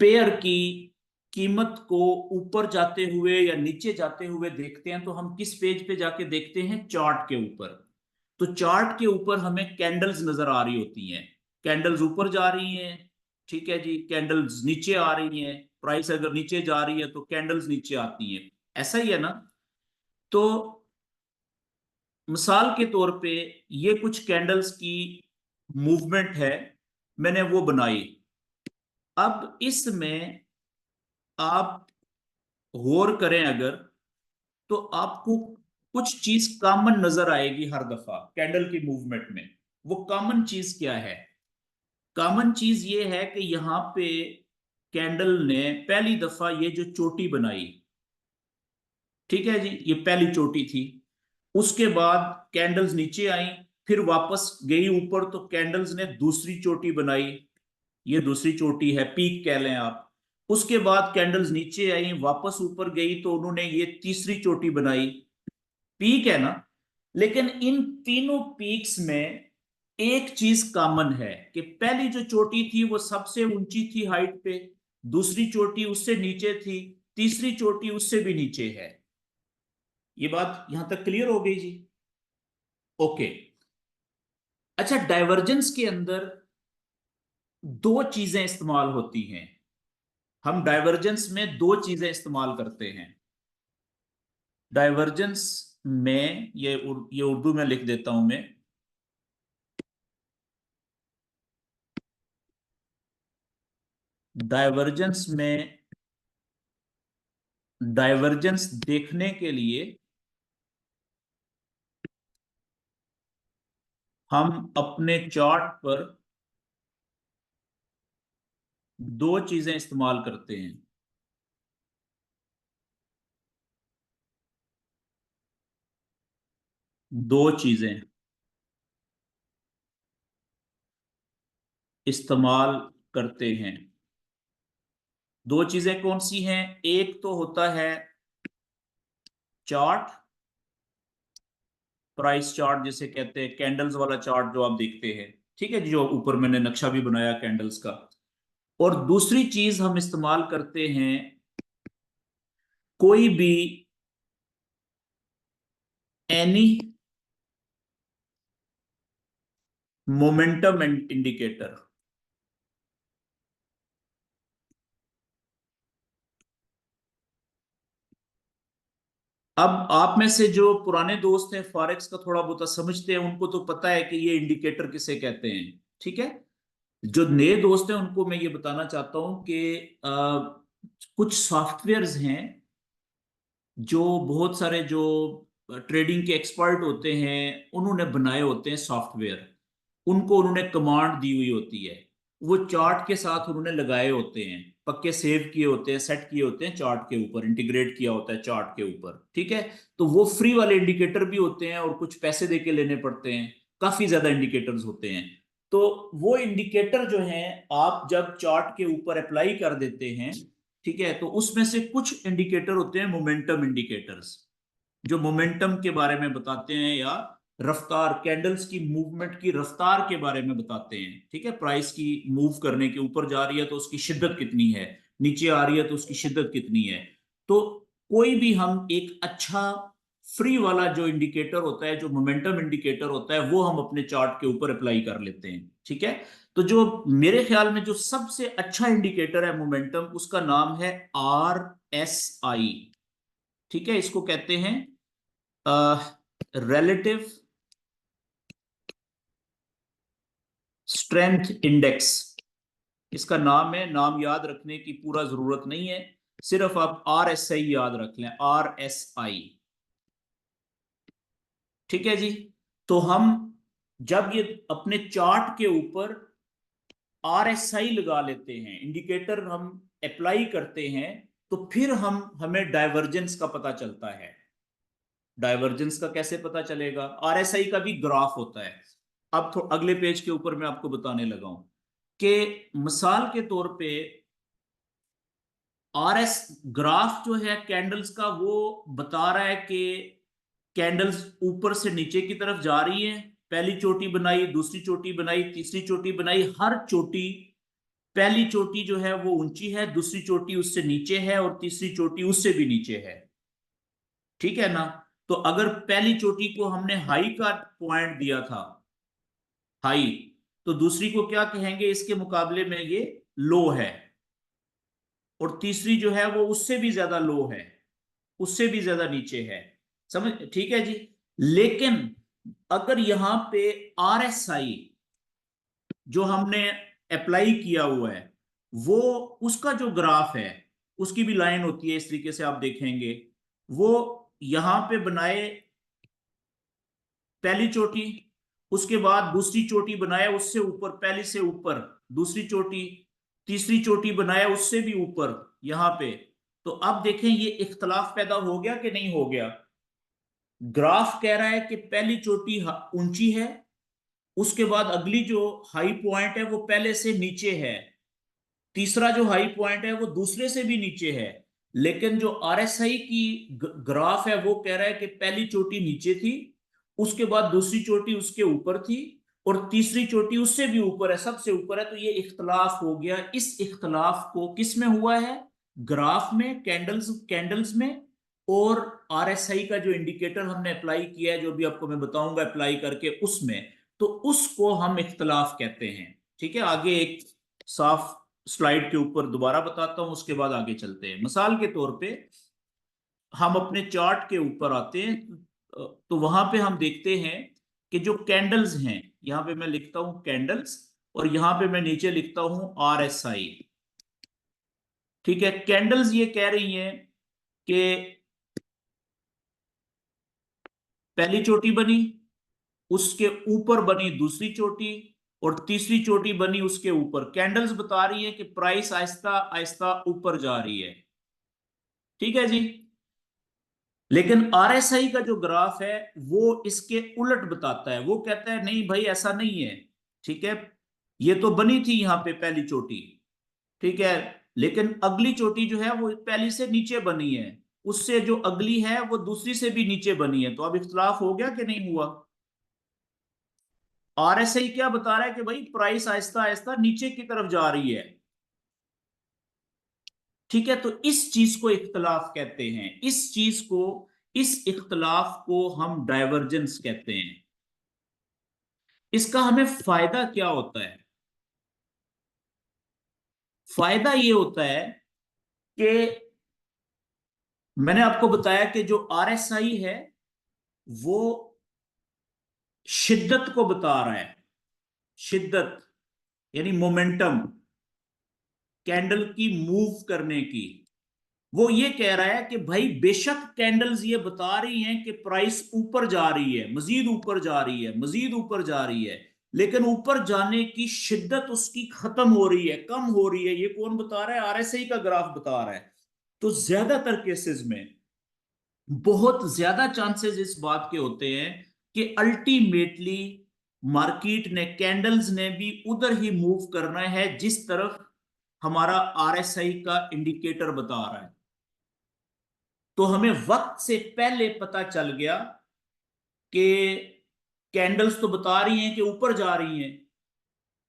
पेयर की कीमत को ऊपर जाते हुए या नीचे जाते हुए देखते हैं तो हम किस पेज पे जाके देखते हैं, चार्ट के ऊपर। तो चार्ट के ऊपर हमें कैंडल्स नजर आ रही होती हैं, कैंडल्स ऊपर जा रही हैं, ठीक है जी, कैंडल्स नीचे आ रही हैं, प्राइस अगर नीचे जा रही है तो कैंडल्स नीचे आती हैं, ऐसा ही है ना। तो मिसाल के तौर पे ये कुछ कैंडल्स की मूवमेंट है, मैंने वो बनाई। अब इसमें आप गौर करें अगर, तो आपको कुछ चीज कॉमन नजर आएगी हर दफा कैंडल की मूवमेंट में। वो कॉमन चीज क्या है? कॉमन चीज ये है कि यहाँ पे कैंडल ने पहली दफा ये जो चोटी बनाई, ठीक है जी, ये पहली चोटी थी। उसके बाद कैंडल्स नीचे आई, फिर वापस गई ऊपर, तो कैंडल्स ने दूसरी चोटी बनाई, ये दूसरी चोटी है, पीक कह लें आप। उसके बाद कैंडल्स नीचे आई, वापस ऊपर गई, तो उन्होंने ये तीसरी चोटी बनाई, पीक है ना। लेकिन इन तीनों पीक्स में एक चीज कॉमन है कि पहली जो चोटी थी वो सबसे ऊंची थी हाइट पे, दूसरी चोटी उससे नीचे थी, तीसरी चोटी उससे भी नीचे है। ये बात यहां तक क्लियर हो गई जी? ओके। अच्छा, डाइवर्जेंस के अंदर दो चीजें इस्तेमाल होती हैं। हम डाइवर्जेंस में दो चीजें इस्तेमाल करते हैं। डाइवर्जेंस में ये उर्दू में लिख देता हूं मैं। डाइवर्जेंस में, डाइवर्जेंस देखने के लिए हम अपने चार्ट पर दो चीजें इस्तेमाल करते हैं। दो चीजें इस्तेमाल करते हैं। दो चीजें कौन सी हैं? एक तो होता है चार्ट, प्राइस चार्ट जिसे कहते हैं, कैंडल्स वाला चार्ट जो आप देखते हैं, ठीक है जी, जो ऊपर मैंने नक्शा भी बनाया कैंडल्स का। और दूसरी चीज हम इस्तेमाल करते हैं कोई भी एनी मोमेंटम इंडिकेटर। अब आप में से जो पुराने दोस्त हैं, फॉरेक्स का थोड़ा बहुत समझते हैं, उनको तो पता है कि ये इंडिकेटर किसे कहते हैं, ठीक है। जो नए दोस्त हैं उनको मैं ये बताना चाहता हूं कि कुछ सॉफ्टवेयर्स हैं जो बहुत सारे जो ट्रेडिंग के एक्सपर्ट होते हैं उन्होंने बनाए होते हैं सॉफ्टवेयर, उनको उन्होंने कमांड दी हुई होती है, वो चार्ट के साथ उन्होंने लगाए होते हैं, पक्के सेव किए होते हैं, सेट किए होते हैं चार्ट के ऊपर, इंटीग्रेट किया होता है चार्ट के ऊपर, ठीक है। तो वो फ्री वाले इंडिकेटर भी होते हैं और कुछ पैसे दे के लेने पड़ते हैं, काफी ज्यादा इंडिकेटर्स होते हैं। तो वो इंडिकेटर जो हैं आप जब चार्ट के ऊपर अप्लाई कर देते हैं, ठीक है, तो उसमें से कुछ इंडिकेटर होते हैं मोमेंटम इंडिकेटर्स, जो मोमेंटम के बारे में बताते हैं, या रफ्तार, कैंडल्स की मूवमेंट की रफ्तार के बारे में बताते हैं, ठीक है। प्राइस की मूव करने के ऊपर जा रही है तो उसकी शिद्दत कितनी है, नीचे आ रही है तो उसकी शिद्दत कितनी है। तो कोई भी हम एक अच्छा फ्री वाला जो इंडिकेटर होता है, जो मोमेंटम इंडिकेटर होता है, वो हम अपने चार्ट के ऊपर अप्लाई कर लेते हैं, ठीक है। तो जो मेरे ख्याल में जो सबसे अच्छा इंडिकेटर है मोमेंटम, उसका नाम है RSI, ठीक है। इसको कहते हैं रिलेटिव स्ट्रेंथ इंडेक्स, इसका नाम है। नाम याद रखने की पूरा जरूरत नहीं है, सिर्फ आप RSI याद रख लें, RSI, ठीक है जी। तो हम जब ये अपने चार्ट के ऊपर RSI लगा लेते हैं, इंडिकेटर हम अप्लाई करते हैं, तो फिर हमें डाइवर्जेंस का पता चलता है। डाइवर्जेंस का कैसे पता चलेगा? RSI का भी ग्राफ होता है। अब तो अगले पेज के ऊपर मैं आपको बताने लगा हूं कि मिसाल के तौर पे RS ग्राफ जो है कैंडल्स का, वो बता रहा है कि कैंडल्स ऊपर से नीचे की तरफ जा रही हैं, पहली चोटी बनाई, दूसरी चोटी बनाई, तीसरी चोटी बनाई, हर चोटी, पहली चोटी जो है वो ऊंची है, दूसरी चोटी उससे नीचे है और तीसरी चोटी उससे भी नीचे है। ठीक है ना? तो अगर पहली चोटी को हमने हाई का पॉइंट दिया था, हाई, तो दूसरी को क्या कहेंगे इसके मुकाबले में? ये लो है। और तीसरी जो है वो उससे भी ज्यादा लो है, उससे भी ज्यादा नीचे है। समझ? ठीक है जी। लेकिन अगर यहां पे RSI जो हमने अप्लाई किया हुआ है, वो, उसका जो ग्राफ है, उसकी भी लाइन होती है इस तरीके से, आप देखेंगे वो यहां पे बनाए पहली चोटी, उसके बाद दूसरी चोटी बनाया उससे ऊपर, पहली से ऊपर दूसरी चोटी, तीसरी चोटी बनाया उससे भी ऊपर यहां पे। तो अब देखें ये इख्तलाफ पैदा हो गया कि नहीं हो गया? ग्राफ कह रहा है कि पहली चोटी ऊंची है, उसके बाद अगली जो हाई पॉइंट है वो पहले से नीचे है, तीसरा जो हाई पॉइंट है वो दूसरे से भी नीचे है। लेकिन जो RSI की ग्राफ है वो कह रहा है कि पहली चोटी नीचे थी, उसके बाद दूसरी चोटी उसके ऊपर थी, और तीसरी चोटी उससे भी ऊपर है, सबसे ऊपर है। तो ये इख्तलाफ हो गया। इस इख्तलाफ को किस में हुआ है? ग्राफ में, कैंडल्स कैंडल्स में। और RSI का जो इंडिकेटर हमने अप्लाई किया है, जो भी आपको मैं बताऊंगा अप्लाई करके, उसमें, तो उसको हम इख्तलाफ कहते हैं। ठीक है? आगे एक साफ स्लाइड के ऊपर दोबारा बताता हूं, उसके बाद आगे चलते हैं। मिसाल के तौर पे हम अपने चार्ट के ऊपर आते हैं, तो वहां पे हम देखते हैं कि जो कैंडल्स हैं, यहां पे मैं लिखता हूं कैंडल्स, और यहां पे मैं नीचे लिखता हूं RSI। ठीक है? कैंडल्स ये कह रही हैं कि पहली चोटी बनी, उसके ऊपर बनी दूसरी चोटी, और तीसरी चोटी बनी उसके ऊपर। कैंडल्स बता रही है कि प्राइस आहिस्ता आहिस्ता ऊपर जा रही है। ठीक है जी। लेकिन RSI का जो ग्राफ है वो इसके उलट बताता है। वो कहता है नहीं भाई, ऐसा नहीं है। ठीक है? ये तो बनी थी यहां पे पहली चोटी, ठीक है, लेकिन अगली चोटी जो है वो पहली से नीचे बनी है, उससे जो अगली है वो दूसरी से भी नीचे बनी है। तो अब इख्तलाफ हो गया कि नहीं हुआ? RSI क्या बता रहा है कि भाई प्राइस आहिस्ता आहिस्ता नीचे की तरफ जा रही है। ठीक है? तो इस चीज को इख्तलाफ कहते हैं। इस इख्तलाफ को हम डाइवर्जेंस कहते हैं। इसका हमें फायदा क्या होता है? फायदा ये होता है कि मैंने आपको बताया कि जो RSI है वो शिद्दत को बता रहा है। शिद्दत यानी मोमेंटम, कैंडल की मूव करने की। वो ये कह रहा है कि भाई बेशक कैंडल्स ये बता रही हैं कि प्राइस ऊपर जा रही है, मजीद ऊपर जा रही है, मजीद ऊपर जा रही है, लेकिन ऊपर जाने की शिद्दत उसकी खत्म हो रही है, कम हो रही है। ये कौन बता रहा है? RSI का ग्राफ बता रहा है। तो ज्यादातर केसेस में, बहुत ज्यादा चांसेस इस बात के होते हैं कि अल्टीमेटली मार्केट ने, कैंडल्स ने भी उधर ही मूव करना है जिस तरफ हमारा RSI का इंडिकेटर बता रहा है। तो हमें वक्त से पहले पता चल गया कि कैंडल्स तो बता रही हैं कि ऊपर जा रही हैं,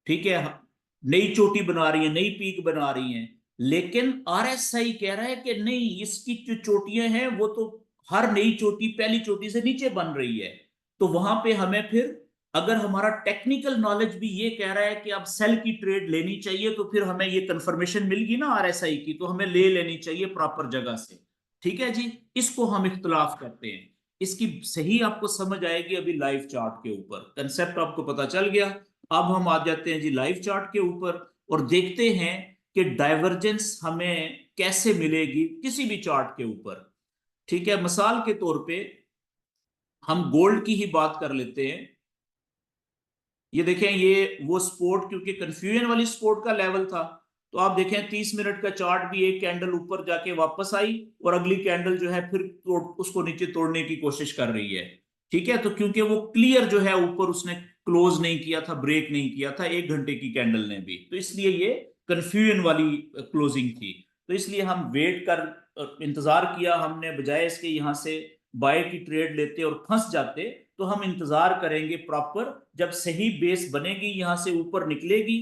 ठीक है, नई चोटी बना रही हैं, नई पीक बना रही हैं। लेकिन RSI कह रहा है कि नहीं, इसकी जो चोटियां हैं वो तो हर नई चोटी पहली चोटी से नीचे बन रही है। तो वहां पे हमें फिर, अगर हमारा टेक्निकल नॉलेज भी ये कह रहा है कि अब सेल की ट्रेड लेनी चाहिए, तो फिर हमें ये कंफर्मेशन मिल गई ना RSI की, तो हमें ले लेनी चाहिए प्रॉपर जगह से। ठीक है जी। इसको हम इख्तलाफ करते हैं। इसकी सही आपको समझ आएगी अभी लाइव चार्ट के ऊपर, कंसेप्ट आपको पता चल गया। अब हम आ जाते हैं जी लाइव चार्ट के ऊपर, और देखते हैं कि डाइवर्जेंस हमें कैसे मिलेगी किसी भी चार्ट के ऊपर। ठीक है? मिसाल के तौर पे हम गोल्ड की ही बात कर लेते हैं। ये देखें, ये वो स्पोर्ट, क्योंकि कंफ्यूजन वाली स्पोर्ट का लेवल था, तो आप देखें 30 मिनट का चार्ट भी, एक कैंडल ऊपर जाके वापस आई, और अगली कैंडल जो है फिर उसको नीचे तोड़ने की कोशिश कर रही है। ठीक है? तो क्योंकि वो क्लियर जो है ऊपर उसने क्लोज नहीं किया था, ब्रेक नहीं किया था 1 घंटे की कैंडल ने भी, तो इसलिए ये कंफ्यूजन वाली क्लोजिंग थी। तो इसलिए हम वेट कर, इंतजार किया हमने, बजाय इसके यहां से बाय की ट्रेड लेते और फंस जाते, तो हम इंतजार करेंगे प्रॉपर, जब सही बेस बनेगी यहां से ऊपर निकलेगी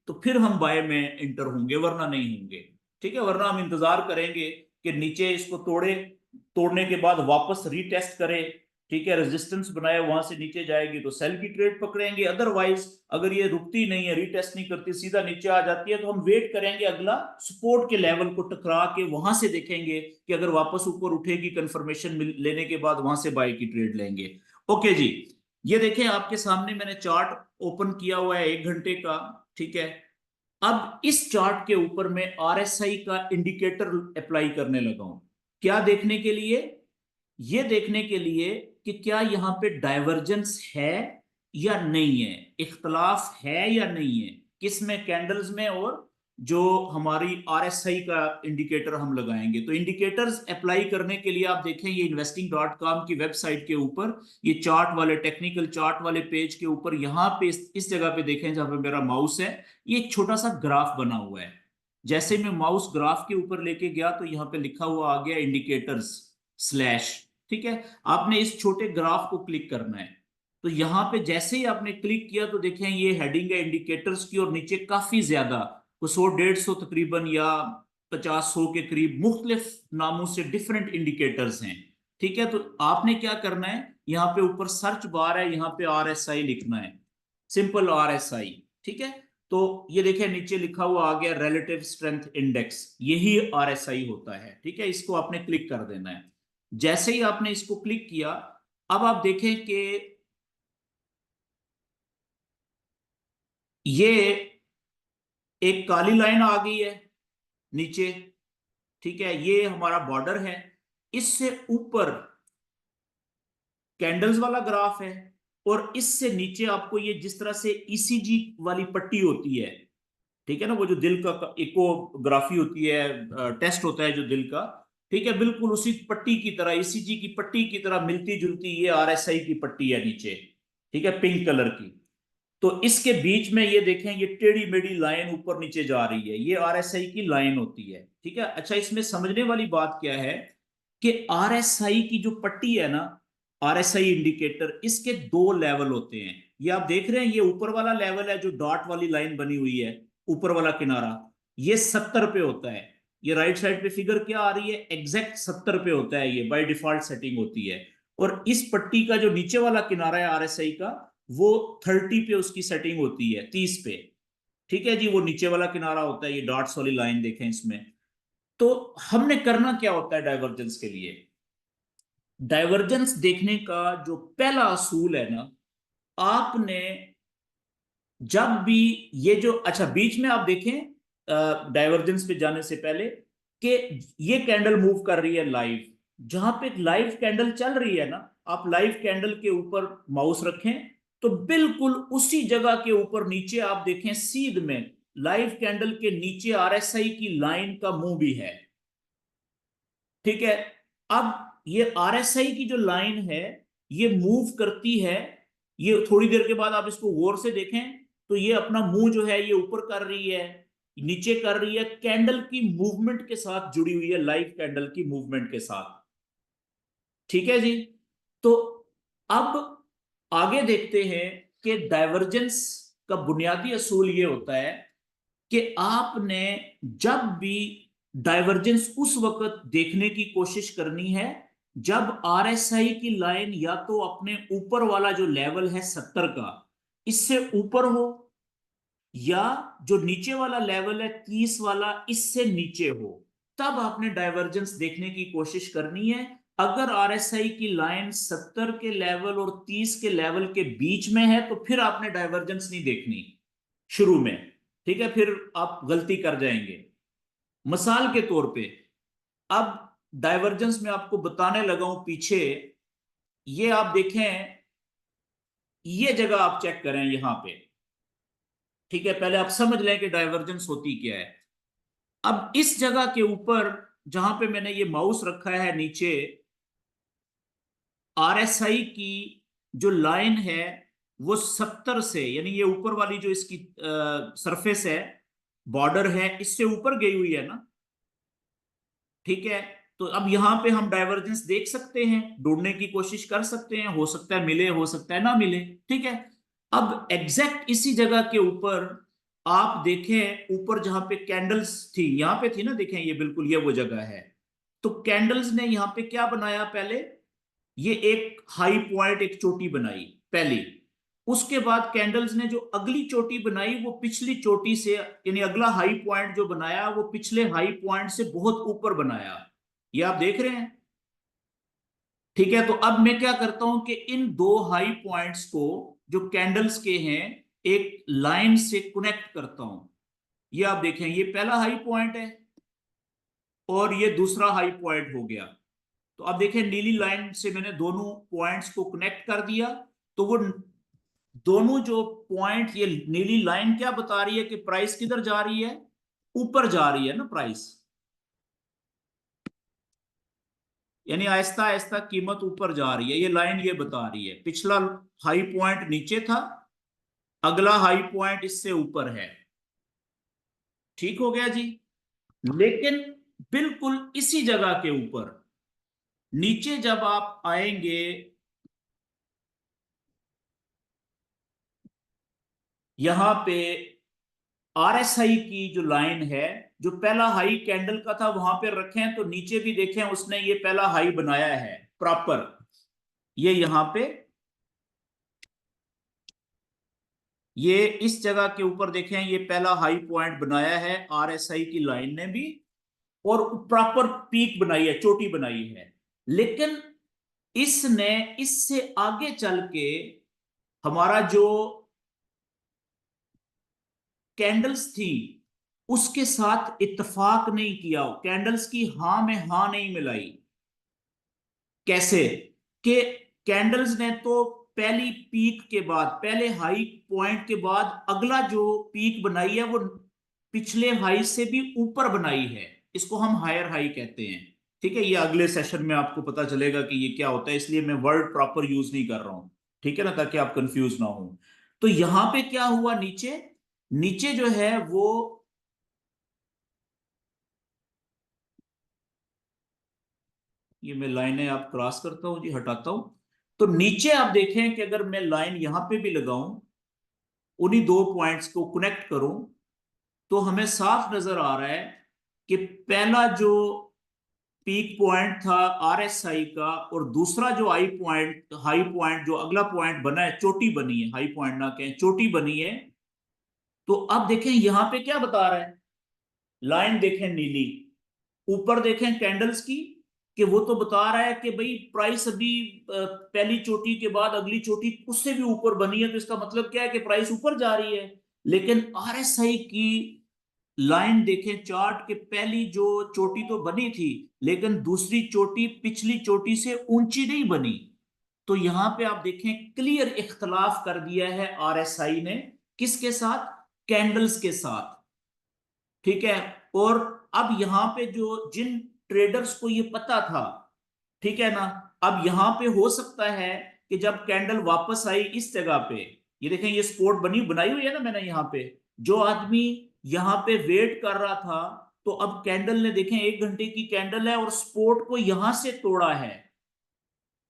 तो फिर हम बाय में इंटर होंगे, वरना नहीं होंगे। ठीक है, वरना हम इंतजार करेंगे कि नीचे इसको तोड़े, तोड़ने के बाद वापस रीटेस्ट करे, ठीक है, रेजिस्टेंस बनाया, वहां से नीचे जाएगी तो सेल की ट्रेड पकड़ेंगे। अदरवाइज अगर ये रुकती नहीं है, रीटेस्ट नहीं करती, सीधा नीचे आ जाती है, तो हम वेट करेंगे अगला सपोर्ट के लेवल को टकरा के, वहां से देखेंगे कि अगर वापस ऊपर उठेगी कंफर्मेशन लेने के बाद वहां से बाय की ट्रेड लेंगे। ओके जी, ये देखें आपके सामने मैंने चार्ट ओपन किया हुआ है 1 घंटे का। ठीक है, अब इस चार्ट के ऊपर मैं आरएसआई का इंडिकेटर अप्लाई करने लगा हूं। क्या देखने के लिए? ये देखने के लिए कि क्या यहां पे डाइवर्जेंस है या नहीं है, इख्तलाफ है या नहीं है, किसमें, कैंडल्स में, और जो हमारी आरएसआई का इंडिकेटर हम लगाएंगे। तो इंडिकेटर्स अप्लाई करने के लिए आप देखें, ये investing.com की वेबसाइट के ऊपर, ये चार्ट वाले, टेक्निकल चार्ट वाले पेज के ऊपर, यहां पे इस जगह पे देखें जहां पे मेरा माउस है, ये एक छोटा सा ग्राफ बना हुआ है। जैसे मैं माउस ग्राफ के ऊपर लेके गया तो यहाँ पे लिखा हुआ आ गया इंडिकेटर्स स्लैश। ठीक है, आपने इस छोटे ग्राफ को क्लिक करना है। तो यहां पे जैसे ही आपने क्लिक किया तो देखें ये हेडिंग है इंडिकेटर्स की, और नीचे काफी ज्यादा, को 100-150 तकरीबन, या 50-100 के करीब मुख्तलिफ नामों से डिफरेंट इंडिकेटर्स हैं। ठीक है, तो आपने क्या करना है, यहाँ पे ऊपर सर्च बार है, यहाँ पे आरएसआई लिखना है, सिंपल आरएसआई। ठीक है, तो ये देखिए नीचे लिखा हुआ आ गया रिलेटिव स्ट्रेंथ इंडेक्स, यही आरएसआई होता है। ठीक है, इसको आपने क्लिक कर देना है। जैसे ही आपने इसको क्लिक किया, अब आप देखें कि ये एक काली लाइन आ गई है नीचे। ठीक है, ये हमारा बॉर्डर है। इससे ऊपर कैंडल्स वाला ग्राफ है, और इससे नीचे आपको ये जिस तरह से ईसीजी वाली पट्टी होती है, ठीक है ना, वो जो दिल का इकोग्राफी होती है, टेस्ट होता है जो दिल का, ठीक है, बिल्कुल उसी पट्टी की तरह, ईसीजी की पट्टी की तरह मिलती जुलती ये आरएसआई की पट्टी है नीचे। ठीक है, पिंक कलर की। तो इसके बीच में ये देखें, ये टेढ़ी मेढ़ी लाइन ऊपर नीचे जा रही है, ये आरएसआई की लाइन होती है। ठीक है, अच्छा, इसमें समझने वाली बात क्या है कि आरएसआई की जो पट्टी है ना, आरएसआई इंडिकेटर, इसके 2 लेवल होते हैं। ये आप देख रहे हैं, ये ऊपर वाला लेवल है जो डॉट वाली लाइन बनी हुई है, ऊपर वाला किनारा, ये 70 पे होता है। ये राइट साइड पे फिगर क्या आ रही है, एग्जैक्ट 70 पे होता है, ये बाय डिफॉल्ट सेटिंग होती है। और इस पट्टी का जो नीचे वाला किनारा है आरएसआई का, वो 30 पे उसकी सेटिंग होती है, 30 पे। ठीक है जी, वो नीचे वाला किनारा होता है, ये डॉट्स वाली लाइन देखें इसमें। तो हमने करना क्या होता है डाइवर्जेंस के लिए? डाइवर्जेंस देखने का जो पहला असूल है ना, आपने जब भी ये जो, अच्छा, बीच में आप देखें डाइवर्जेंस पे जाने से पहले कि ये कैंडल मूव कर रही है लाइव, जहां पे लाइव कैंडल चल रही है ना, आप लाइव कैंडल के ऊपर माउस रखें, तो बिल्कुल उसी जगह के ऊपर नीचे आप देखें सीध में, लाइव कैंडल के नीचे आरएसआई की लाइन का मुंह भी है। ठीक है, अब ये आरएसआई की जो लाइन है, ये मूव करती है, ये थोड़ी देर के बाद आप इसको गौर से देखें तो ये अपना मुंह जो है ये ऊपर कर रही है, नीचे कर रही है, कैंडल की मूवमेंट के साथ जुड़ी हुई है, लाइव कैंडल की मूवमेंट के साथ। ठीक है जी, तो अब आगे देखते हैं कि डाइवर्जेंस का बुनियादी असूल ये होता है कि आपने जब भी डाइवर्जेंस उस वक्त देखने की कोशिश करनी है जब आरएसआई की लाइन या तो अपने ऊपर वाला जो लेवल है 70 का, इससे ऊपर हो, या जो नीचे वाला लेवल है 30 वाला, इससे नीचे हो, तब आपने डाइवर्जेंस देखने की कोशिश करनी है। अगर आरएसआई की लाइन 70 के लेवल और 30 के लेवल के बीच में है तो फिर आपने डाइवर्जेंस नहीं देखनी शुरू में। ठीक है, फिर आप गलती कर जाएंगे। मिसाल के तौर पे, अब डाइवर्जेंस में आपको बताने लगा हूं पीछे, ये आप देखें, ये जगह आप चेक करें यहां पे। ठीक है, पहले आप समझ लें कि डाइवर्जेंस होती क्या है। अब इस जगह के ऊपर जहां पे मैंने ये माउस रखा है नीचे, आरएसआई की जो लाइन है वो 70 से, यानी ये ऊपर वाली जो इसकी सरफेस है, बॉर्डर है, इससे ऊपर गई हुई है ना। ठीक है, तो अब यहाँ पे हम डाइवर्जेंस देख सकते हैं, ढूंढने की कोशिश कर सकते हैं, हो सकता है मिले, हो सकता है ना मिले। ठीक है, अब एग्जैक्ट इसी जगह के ऊपर आप देखें, ऊपर जहां पे कैंडल्स थी, यहाँ पे थी ना, देखें ये बिल्कुल ये वो जगह है। तो कैंडल्स ने यहाँ पे क्या बनाया, पहले ये एक हाई पॉइंट, एक चोटी बनाई पहली। उसके बाद कैंडल्स ने जो अगली चोटी बनाई वो पिछली चोटी से, यानी अगला हाई पॉइंट जो बनाया वो पिछले हाई पॉइंट से बहुत ऊपर बनाया। ये आप देख रहे हैं। ठीक है, तो अब मैं क्या करता हूं कि इन दो हाई पॉइंट्स को जो कैंडल्स के हैं एक लाइन से कनेक्ट करता हूं। ये आप देखें, ये पहला हाई पॉइंट है और ये दूसरा हाई पॉइंट हो गया। तो अब देखें, नीली लाइन से मैंने दोनों पॉइंट्स को कनेक्ट कर दिया। तो वो दोनों जो पॉइंट, ये नीली लाइन क्या बता रही है कि प्राइस किधर जा रही है, ऊपर जा रही है ना प्राइस, यानी आहिस्ता आहिस्ता कीमत ऊपर जा रही है। ये लाइन ये बता रही है पिछला हाई पॉइंट नीचे था, अगला हाई पॉइंट इससे ऊपर है। ठीक हो गया जी। लेकिन बिल्कुल इसी जगह के ऊपर नीचे जब आप आएंगे, यहां पे आरएसआई की जो लाइन है, जो पहला हाई कैंडल का था वहां पे रखें, तो नीचे भी देखें उसने ये पहला हाई बनाया है प्रॉपर। ये यहां पे, ये इस जगह के ऊपर देखें, ये पहला हाई पॉइंट बनाया है आरएसआई की लाइन ने भी, और प्रॉपर पीक बनाई है, चोटी बनाई है। लेकिन इसने इससे आगे चल के हमारा जो कैंडल्स थी उसके साथ इत्तेफाक नहीं किया, कैंडल्स की हां में हां नहीं मिलाई। कैसे? कि कैंडल्स ने तो पहली पीक के बाद, पहले हाई पॉइंट के बाद अगला जो पीक बनाई है वो पिछले हाई से भी ऊपर बनाई है। इसको हम हायर हाई कहते हैं। ठीक है, ये अगले सेशन में आपको पता चलेगा कि ये क्या होता है, इसलिए मैं वर्ड प्रॉपर यूज नहीं कर रहा हूं। ठीक है ना, ताकि आप कंफ्यूज ना हो। तो यहां पे क्या हुआ, नीचे, नीचे जो है वो, ये मैं लाइनें आप क्रॉस करता हूं जी, हटाता हूं। तो नीचे आप देखें कि अगर मैं लाइन यहां पे भी लगाऊं, उन्हीं दो पॉइंट्स को कनेक्ट करूं, तो हमें साफ नजर आ रहा है कि पहला जो पीक पॉइंट था आरएसआई का, और दूसरा जो हाई पॉइंट जो अगला पॉइंट बना है, चोटी बनी है, हाई पॉइंट ना कहें, चोटी बनी है। तो अब देखें यहां पे क्या बता रहा है, लाइन देखें नीली, ऊपर देखें कैंडल्स की, कि वो तो बता रहा है कि भाई प्राइस अभी पहली चोटी के बाद अगली चोटी उससे भी ऊपर बनी है, तो इसका मतलब क्या है कि प्राइस ऊपर जा रही है। लेकिन आरएसआई की लाइन देखें, चार्ट के पहली जो चोटी तो बनी थी, लेकिन दूसरी चोटी पिछली चोटी से ऊंची नहीं बनी। तो यहां पे आप देखें क्लियर इख्तलाफ कर दिया है आरएसआई ने, किसके साथ, कैंडल्स के साथ। ठीक है, और अब यहां पे जो जिन ट्रेडर्स को ये पता था, ठीक है ना, अब यहां पे हो सकता है कि जब कैंडल वापस आई इस जगह पे, ये देखें ये स्पॉट बनाई हुई है ना मैंने यहाँ पे, जो आदमी यहाँ पे वेट कर रहा था, तो अब कैंडल ने देखें 1 घंटे की कैंडल है और स्पोर्ट को यहां से तोड़ा है।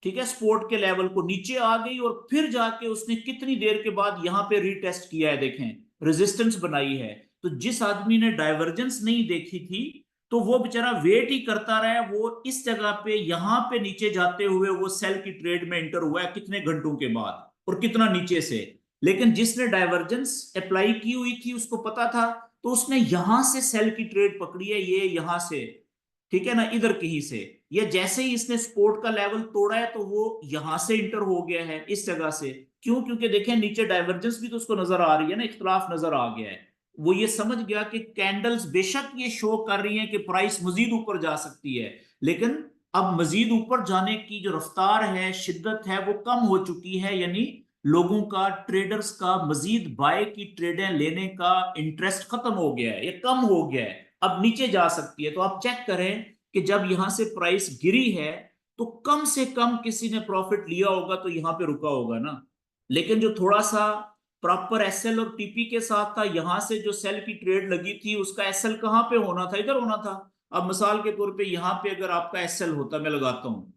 ठीक है, स्पोर्ट के लेवल को नीचे आ गई और फिर जाके उसने कितनी देर के बाद यहां पे रीटेस्ट किया है, देखें रेजिस्टेंस बनाई है। तो जिस आदमी ने डाइवर्जेंस नहीं देखी थी, तो वो बेचारा वेट ही करता रहा, वो इस जगह पे यहां पे नीचे जाते हुए वो सेल की ट्रेड में एंटर हुआ है कितने घंटों के बाद, और कितना नीचे से। लेकिन जिसने डाइवर्जेंस अप्लाई की हुई थी उसको पता था, तो उसने यहां से सेल की ट्रेड पकड़ी है, ये यहां से, ठीक है ना, इधर कहीं से। ये जैसे ही इसने सपोर्ट का लेवल तोड़ा है तो वो यहां से इंटर हो गया है इस जगह से। क्यों? क्योंकि देखें नीचे डाइवर्जेंस भी तो उसको नजर आ रही है ना, इख्तलाफ नजर आ गया है। वो ये समझ गया कि कैंडल्स बेशक ये शो कर रही हैं कि प्राइस मजीद ऊपर जा सकती है, लेकिन अब मजीद ऊपर जाने की जो रफ्तार है, शिद्दत है, वो कम हो चुकी है। यानी लोगों का, ट्रेडर्स का मजीद बाय की ट्रेडें लेने का इंटरेस्ट खत्म हो गया है, ये कम हो गया है, अब नीचे जा सकती है। तो आप चेक करें कि जब यहां से प्राइस गिरी है तो कम से कम किसी ने प्रॉफिट लिया होगा तो यहां पे रुका होगा ना। लेकिन जो थोड़ा सा प्रॉपर एसएल और टीपी के साथ था, यहां से जो सेल की ट्रेड लगी थी उसका एसएल कहां पे होना था, इधर होना था। अब मिसाल के तौर पे यहां पे अगर आपका एसएल होता, मैं लगाता हूं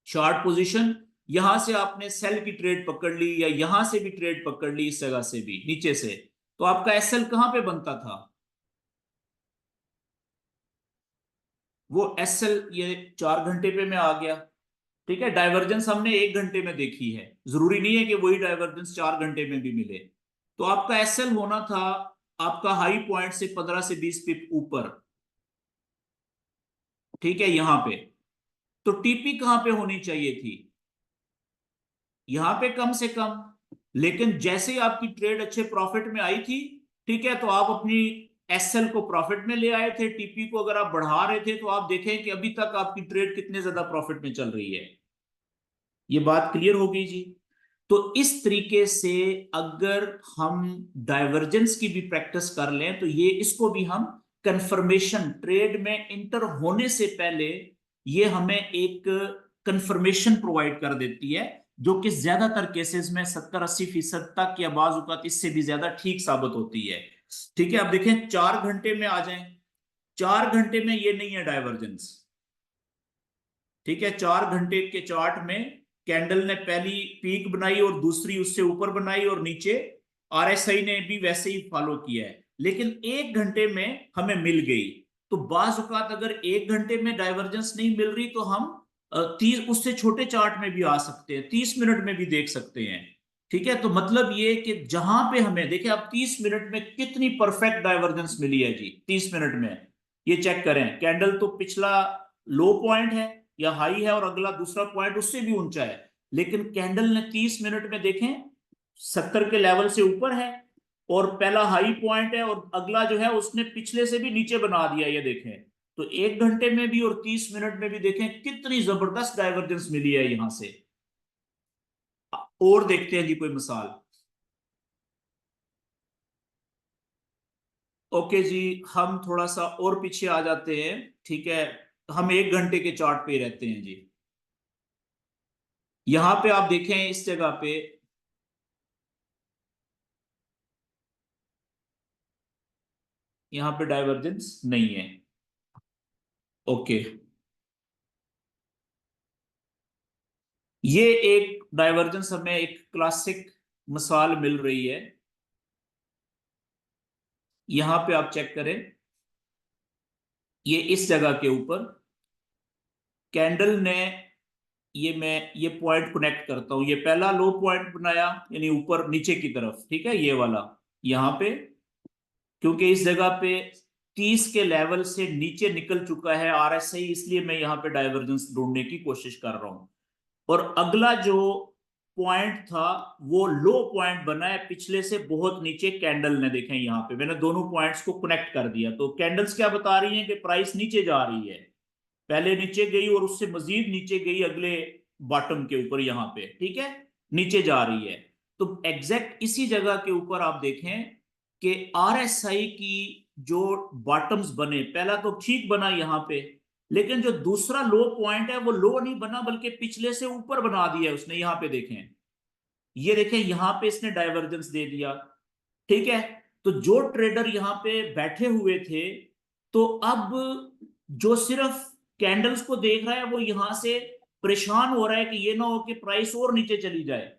शॉर्ट पोजीशन, यहां से आपने सेल की ट्रेड पकड़ ली या यहां से भी ट्रेड पकड़ ली, इस जगह से भी नीचे से, तो आपका एसएल कहां पे बनता था? वो एसएल ये 4 घंटे पे मैं आ गया। ठीक है, डाइवर्जेंस हमने 1 घंटे में देखी है, जरूरी नहीं है कि वही डाइवर्जेंस 4 घंटे में भी मिले। तो आपका एसएल होना था आपका हाई पॉइंट से 15 से 20 पिप ऊपर। ठीक है, यहां पे। तो टीपी कहां पे होनी चाहिए थी? यहां पे कम से कम। लेकिन जैसे ही आपकी ट्रेड अच्छे प्रॉफिट में आई थी, ठीक है, तो आप अपनी एसएल को प्रॉफिट में ले आए थे, टीपी को अगर आप बढ़ा रहे थे तो आप देखें कि अभी तक आपकी ट्रेड कितने ज्यादा प्रॉफिट में चल रही है। ये बात क्लियर हो गई जी। तो इस तरीके से अगर हम डाइवर्जेंस की भी प्रैक्टिस कर लें तो ये इसको भी हम कंफर्मेशन, ट्रेड में इंटर होने से पहले ये हमें एक कंफर्मेशन प्रोवाइड कर देती है, जो कि ज्यादातर केसेस में 70-80% तक या बाज औक़ात इससे भी ज्यादा ठीक साबित होती है। ठीक है, अब देखें 4 घंटे में आ जाएं। 4 घंटे में ये नहीं है डाइवर्जेंस। ठीक है, 4 घंटे के चार्ट में कैंडल ने पहली पीक बनाई और दूसरी उससे ऊपर बनाई और नीचे आरएसआई ने भी वैसे ही फॉलो किया है, लेकिन 1 घंटे में हमें मिल गई। तो बाज औकात अगर 1 घंटे में डाइवर्जेंस नहीं मिल रही तो हम 30 उससे छोटे चार्ट में भी आ सकते हैं, 30 मिनट में भी देख सकते हैं। ठीक है, तो मतलब ये कि जहां पे हमें देखे, अब 30 मिनट में कितनी परफेक्ट डाइवर्जेंस मिली है जी 30 मिनट में। ये चेक करें, कैंडल तो पिछला लो पॉइंट है या हाई है और अगला दूसरा पॉइंट उससे भी ऊंचा है, लेकिन कैंडल ने 30 मिनट में देखें 70 के लेवल से ऊपर है और पहला हाई पॉइंट है और अगला जो है उसने पिछले से भी नीचे बना दिया, ये देखें। तो 1 घंटे में भी और 30 मिनट में भी देखें कितनी जबरदस्त डाइवर्जेंस मिली है यहां से। और देखते हैं जी कोई मिसाल। ओके जी, हम थोड़ा सा और पीछे आ जाते हैं। ठीक है, हम 1 घंटे के चार्ट पे ही रहते हैं जी। यहां पे आप देखें इस जगह पे, यहां पे डाइवर्जेंस नहीं है। ओके, ये एक डाइवर्जेंस हमें एक क्लासिक मिसाल मिल रही है। यहां पे आप चेक करें, ये इस जगह के ऊपर कैंडल ने, ये मैं ये पॉइंट कनेक्ट करता हूं, ये पहला लो पॉइंट बनाया यानी ऊपर नीचे की तरफ, ठीक है, ये वाला। यहां पे क्योंकि इस जगह पे 30 के लेवल से नीचे निकल चुका है आरएसआई, इसलिए मैं यहां पे डाइवर्जेंस ढूंढने की कोशिश कर रहा हूं। और अगला जो पॉइंट था वो लो पॉइंट बना है पिछले से बहुत नीचे, कैंडल ने देखें यहां पे मैंने दोनों पॉइंट्स को कनेक्ट कर दिया, तो कैंडल्स क्या बता रही हैं कि प्राइस नीचे जा रही है। पहले नीचे गई और उससे मजीद नीचे गई अगले बॉटम के ऊपर यहां पे, ठीक है, नीचे जा रही है। तो एग्जैक्ट इसी जगह के ऊपर आप देखें कि आरएसआई की जो बॉटम्स बने, पहला तो ठीक बना यहां पे, लेकिन जो दूसरा लो पॉइंट है वो लो नहीं बना बल्कि पिछले से ऊपर बना दिया है उसने, यहां पे देखें, ये देखें यहां पे इसने डाइवर्जेंस दे दिया। ठीक है, तो जो ट्रेडर यहां पे बैठे हुए थे, तो अब जो सिर्फ कैंडल्स को देख रहा है वो यहां से परेशान हो रहा है कि ये ना हो कि प्राइस और नीचे चली जाए।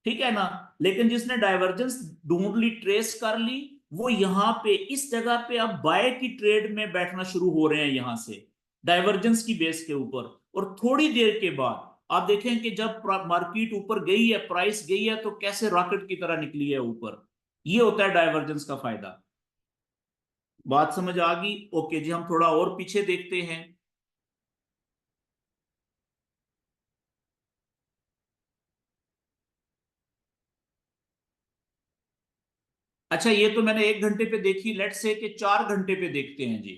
ठीक है ना, लेकिन जिसने डाइवर्जेंस ढूंढ ली, ट्रेस कर ली, वो यहां पे इस जगह पे अब बाय की ट्रेड में बैठना शुरू हो रहे हैं यहां से डाइवर्जेंस की बेस के ऊपर। और थोड़ी देर के बाद आप देखें कि जब मार्केट ऊपर गई है, प्राइस गई है, तो कैसे रॉकेट की तरह निकली है ऊपर। ये होता है डाइवर्जेंस का फायदा। बात समझ आ गई? ओके जी, हम थोड़ा और पीछे देखते हैं। अच्छा, ये तो मैंने 1 घंटे पे देखी, लेट से कि 4 घंटे पे देखते हैं जी।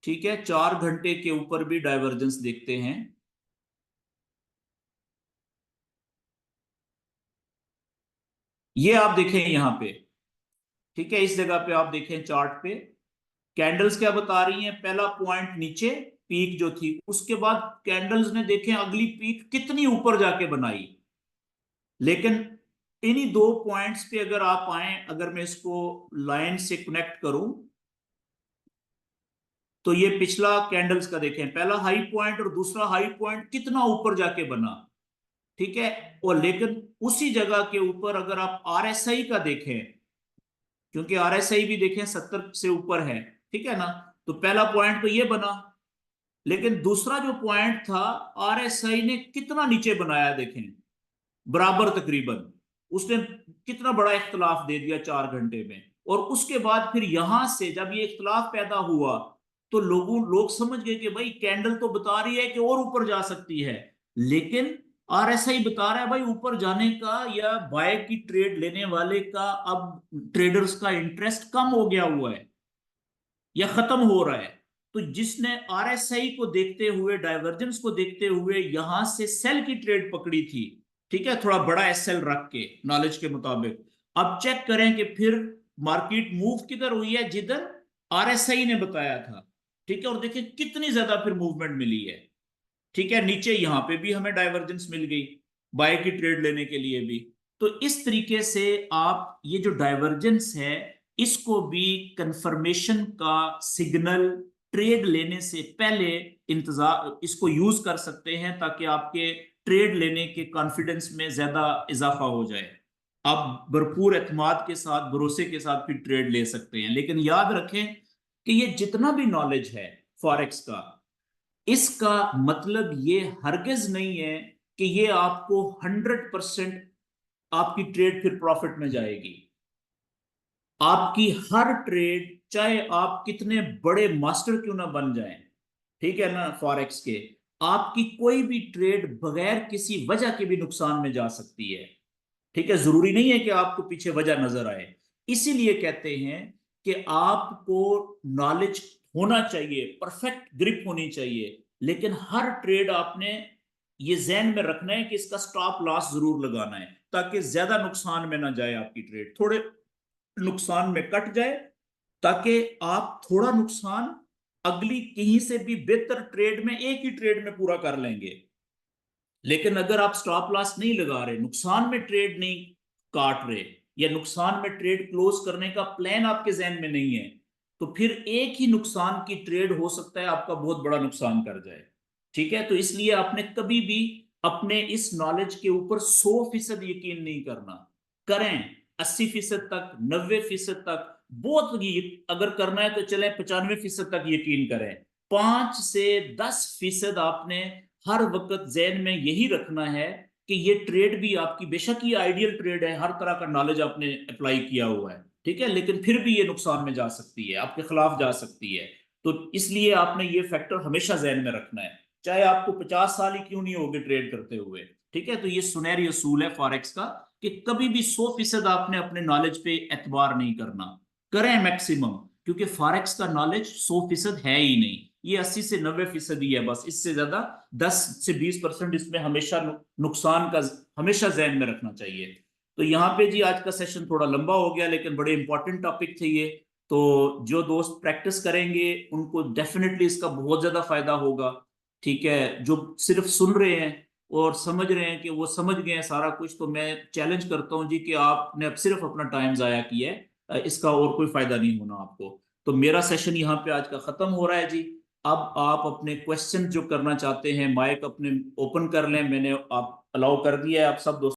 ठीक है, 4 घंटे के ऊपर भी डाइवर्जेंस देखते हैं। ये आप देखें यहां पे, ठीक है, इस जगह पे आप देखें चार्ट पे कैंडल्स क्या बता रही हैं, पहला पॉइंट नीचे पीक जो थी, उसके बाद कैंडल्स ने देखें अगली पीक कितनी ऊपर जाके बनाई। लेकिन इन्हीं दो पॉइंट्स पे अगर आप आए, अगर मैं इसको लाइन से कनेक्ट करूं, तो ये पिछला कैंडल्स का देखें, पहला हाई पॉइंट और दूसरा हाई पॉइंट कितना ऊपर जाके बना, ठीक है। और लेकिन उसी जगह के ऊपर अगर आप आरएसआई का देखें, क्योंकि आरएसआई भी देखें 70 से ऊपर है, ठीक है ना, तो पहला पॉइंट तो ये बना, लेकिन दूसरा जो पॉइंट था आरएसआई ने कितना नीचे बनाया देखें, बराबर तकरीबन, उसने कितना बड़ा इख्तलाफ दे दिया 4 घंटे में। और उसके बाद फिर यहां से जब ये इख्तलाफ पैदा हुआ तो लोग समझ गए कि भाई कैंडल तो बता रही है कि और ऊपर जा सकती है, लेकिन आरएसआई बता रहा है भाई ऊपर जाने का या बाय की ट्रेड लेने वाले का अब ट्रेडर्स का इंटरेस्ट कम हो गया हुआ है या खत्म हो रहा है। तो जिसने आरएसआई को देखते हुए, डाइवर्जेंस को देखते हुए यहां से सेल की ट्रेड पकड़ी थी, ठीक है, थोड़ा बड़ा एसएल रख के नॉलेज के मुताबिक, अब चेक करें कि फिर मार्केट मूव किधर हुई है, जिधर आरएसआई ने बताया था, ठीक है। और देखिए कितनी ज्यादा फिर मूवमेंट मिली है, ठीक है। नीचे यहां पे भी हमें डाइवर्जेंस मिल गई बाय की ट्रेड लेने के लिए भी। तो इस तरीके से आप ये जो डाइवर्जेंस है इसको भी कंफर्मेशन का सिग्नल ट्रेड लेने से पहले इंतजार इसको यूज कर सकते हैं, ताकि आपके ट्रेड लेने के कॉन्फिडेंस में ज्यादा इजाफा हो जाए, आप भरपूर एतमाद के साथ, भरोसे के साथ फिर ट्रेड ले सकते हैं। लेकिन याद रखें कि ये जितना भी नॉलेज है फॉरेक्स का, इसका मतलब ये हरगिज नहीं है कि ये आपको 100% आपकी ट्रेड फिर प्रॉफिट में जाएगी। आपकी हर ट्रेड, चाहे आप कितने बड़े मास्टर क्यों ना बन जाएं, ठीक है ना, फॉरेक्स के, आपकी कोई भी ट्रेड बगैर किसी वजह के भी नुकसान में जा सकती है, ठीक है। जरूरी नहीं है कि आपको पीछे वजह नजर आए। इसीलिए कहते हैं कि आपको नॉलेज होना चाहिए, परफेक्ट ग्रिप होनी चाहिए, लेकिन हर ट्रेड आपने ये जहन में रखना है कि इसका स्टॉप लॉस जरूर लगाना है, ताकि ज्यादा नुकसान में ना जाए आपकी ट्रेड, थोड़े नुकसान में कट जाए, ताकि आप थोड़ा नुकसान अगली कहीं से भी बेहतर ट्रेड में, एक ही ट्रेड में पूरा कर लेंगे। लेकिन अगर आप स्टॉप लॉस नहीं लगा रहे, नुकसान में ट्रेड नहीं काट रहे, या नुकसान में ट्रेड क्लोज करने का प्लान आपके जहन में नहीं है, तो फिर एक ही नुकसान की ट्रेड हो सकता है आपका बहुत बड़ा नुकसान कर जाए, ठीक है। तो इसलिए आपने कभी भी अपने इस नॉलेज के ऊपर 100% यकीन नहीं करना। करें 80% तक, 90% तक, बहुत अगर करना है तो चले 95% तक यकीन करें। 5 से 10% आपने हर वक्त जहन में यही रखना है कि ये ट्रेड भी आपकी, बेशक ये आइडियल ट्रेड है, हर तरह का नॉलेज आपने अप्लाई किया हुआ है, ठीक है, लेकिन फिर भी ये नुकसान में जा सकती है, आपके खिलाफ जा सकती है। तो इसलिए आपने ये फैक्टर हमेशा जहन में रखना है, चाहे आपको 50 साल ही क्यों नहीं होगे ट्रेड करते हुए, ठीक है। तो ये सुनहरी असूल है फॉरेक्स का कि कभी भी 100% आपने अपने नॉलेज पे एतबार नहीं करना। करें मैक्सिमम, क्योंकि फॉरेक्स का नॉलेज 100% है ही नहीं, ये 80 से 90% ही है बस, इससे ज्यादा 10 से 20% इसमें हमेशा नुकसान का हमेशा जहन में रखना चाहिए। तो यहाँ पे जी आज का सेशन थोड़ा लंबा हो गया, लेकिन बड़े इंपॉर्टेंट टॉपिक थे ये। तो जो दोस्त प्रैक्टिस करेंगे उनको डेफिनेटली इसका बहुत ज्यादा फायदा होगा, ठीक है। जो सिर्फ सुन रहे हैं और समझ रहे हैं कि वो समझ गए हैं सारा कुछ, तो मैं चैलेंज करता हूँ जी कि आपने अब सिर्फ अपना टाइम जाया किया है, इसका और कोई फायदा नहीं होना आपको। तो मेरा सेशन यहाँ पे आज का खत्म हो रहा है जी। अब आप अपने क्वेश्चन जो करना चाहते हैं, माइक अपने ओपन कर लें, मैंने आप अलाउ कर दिया है आप सब दोस्तों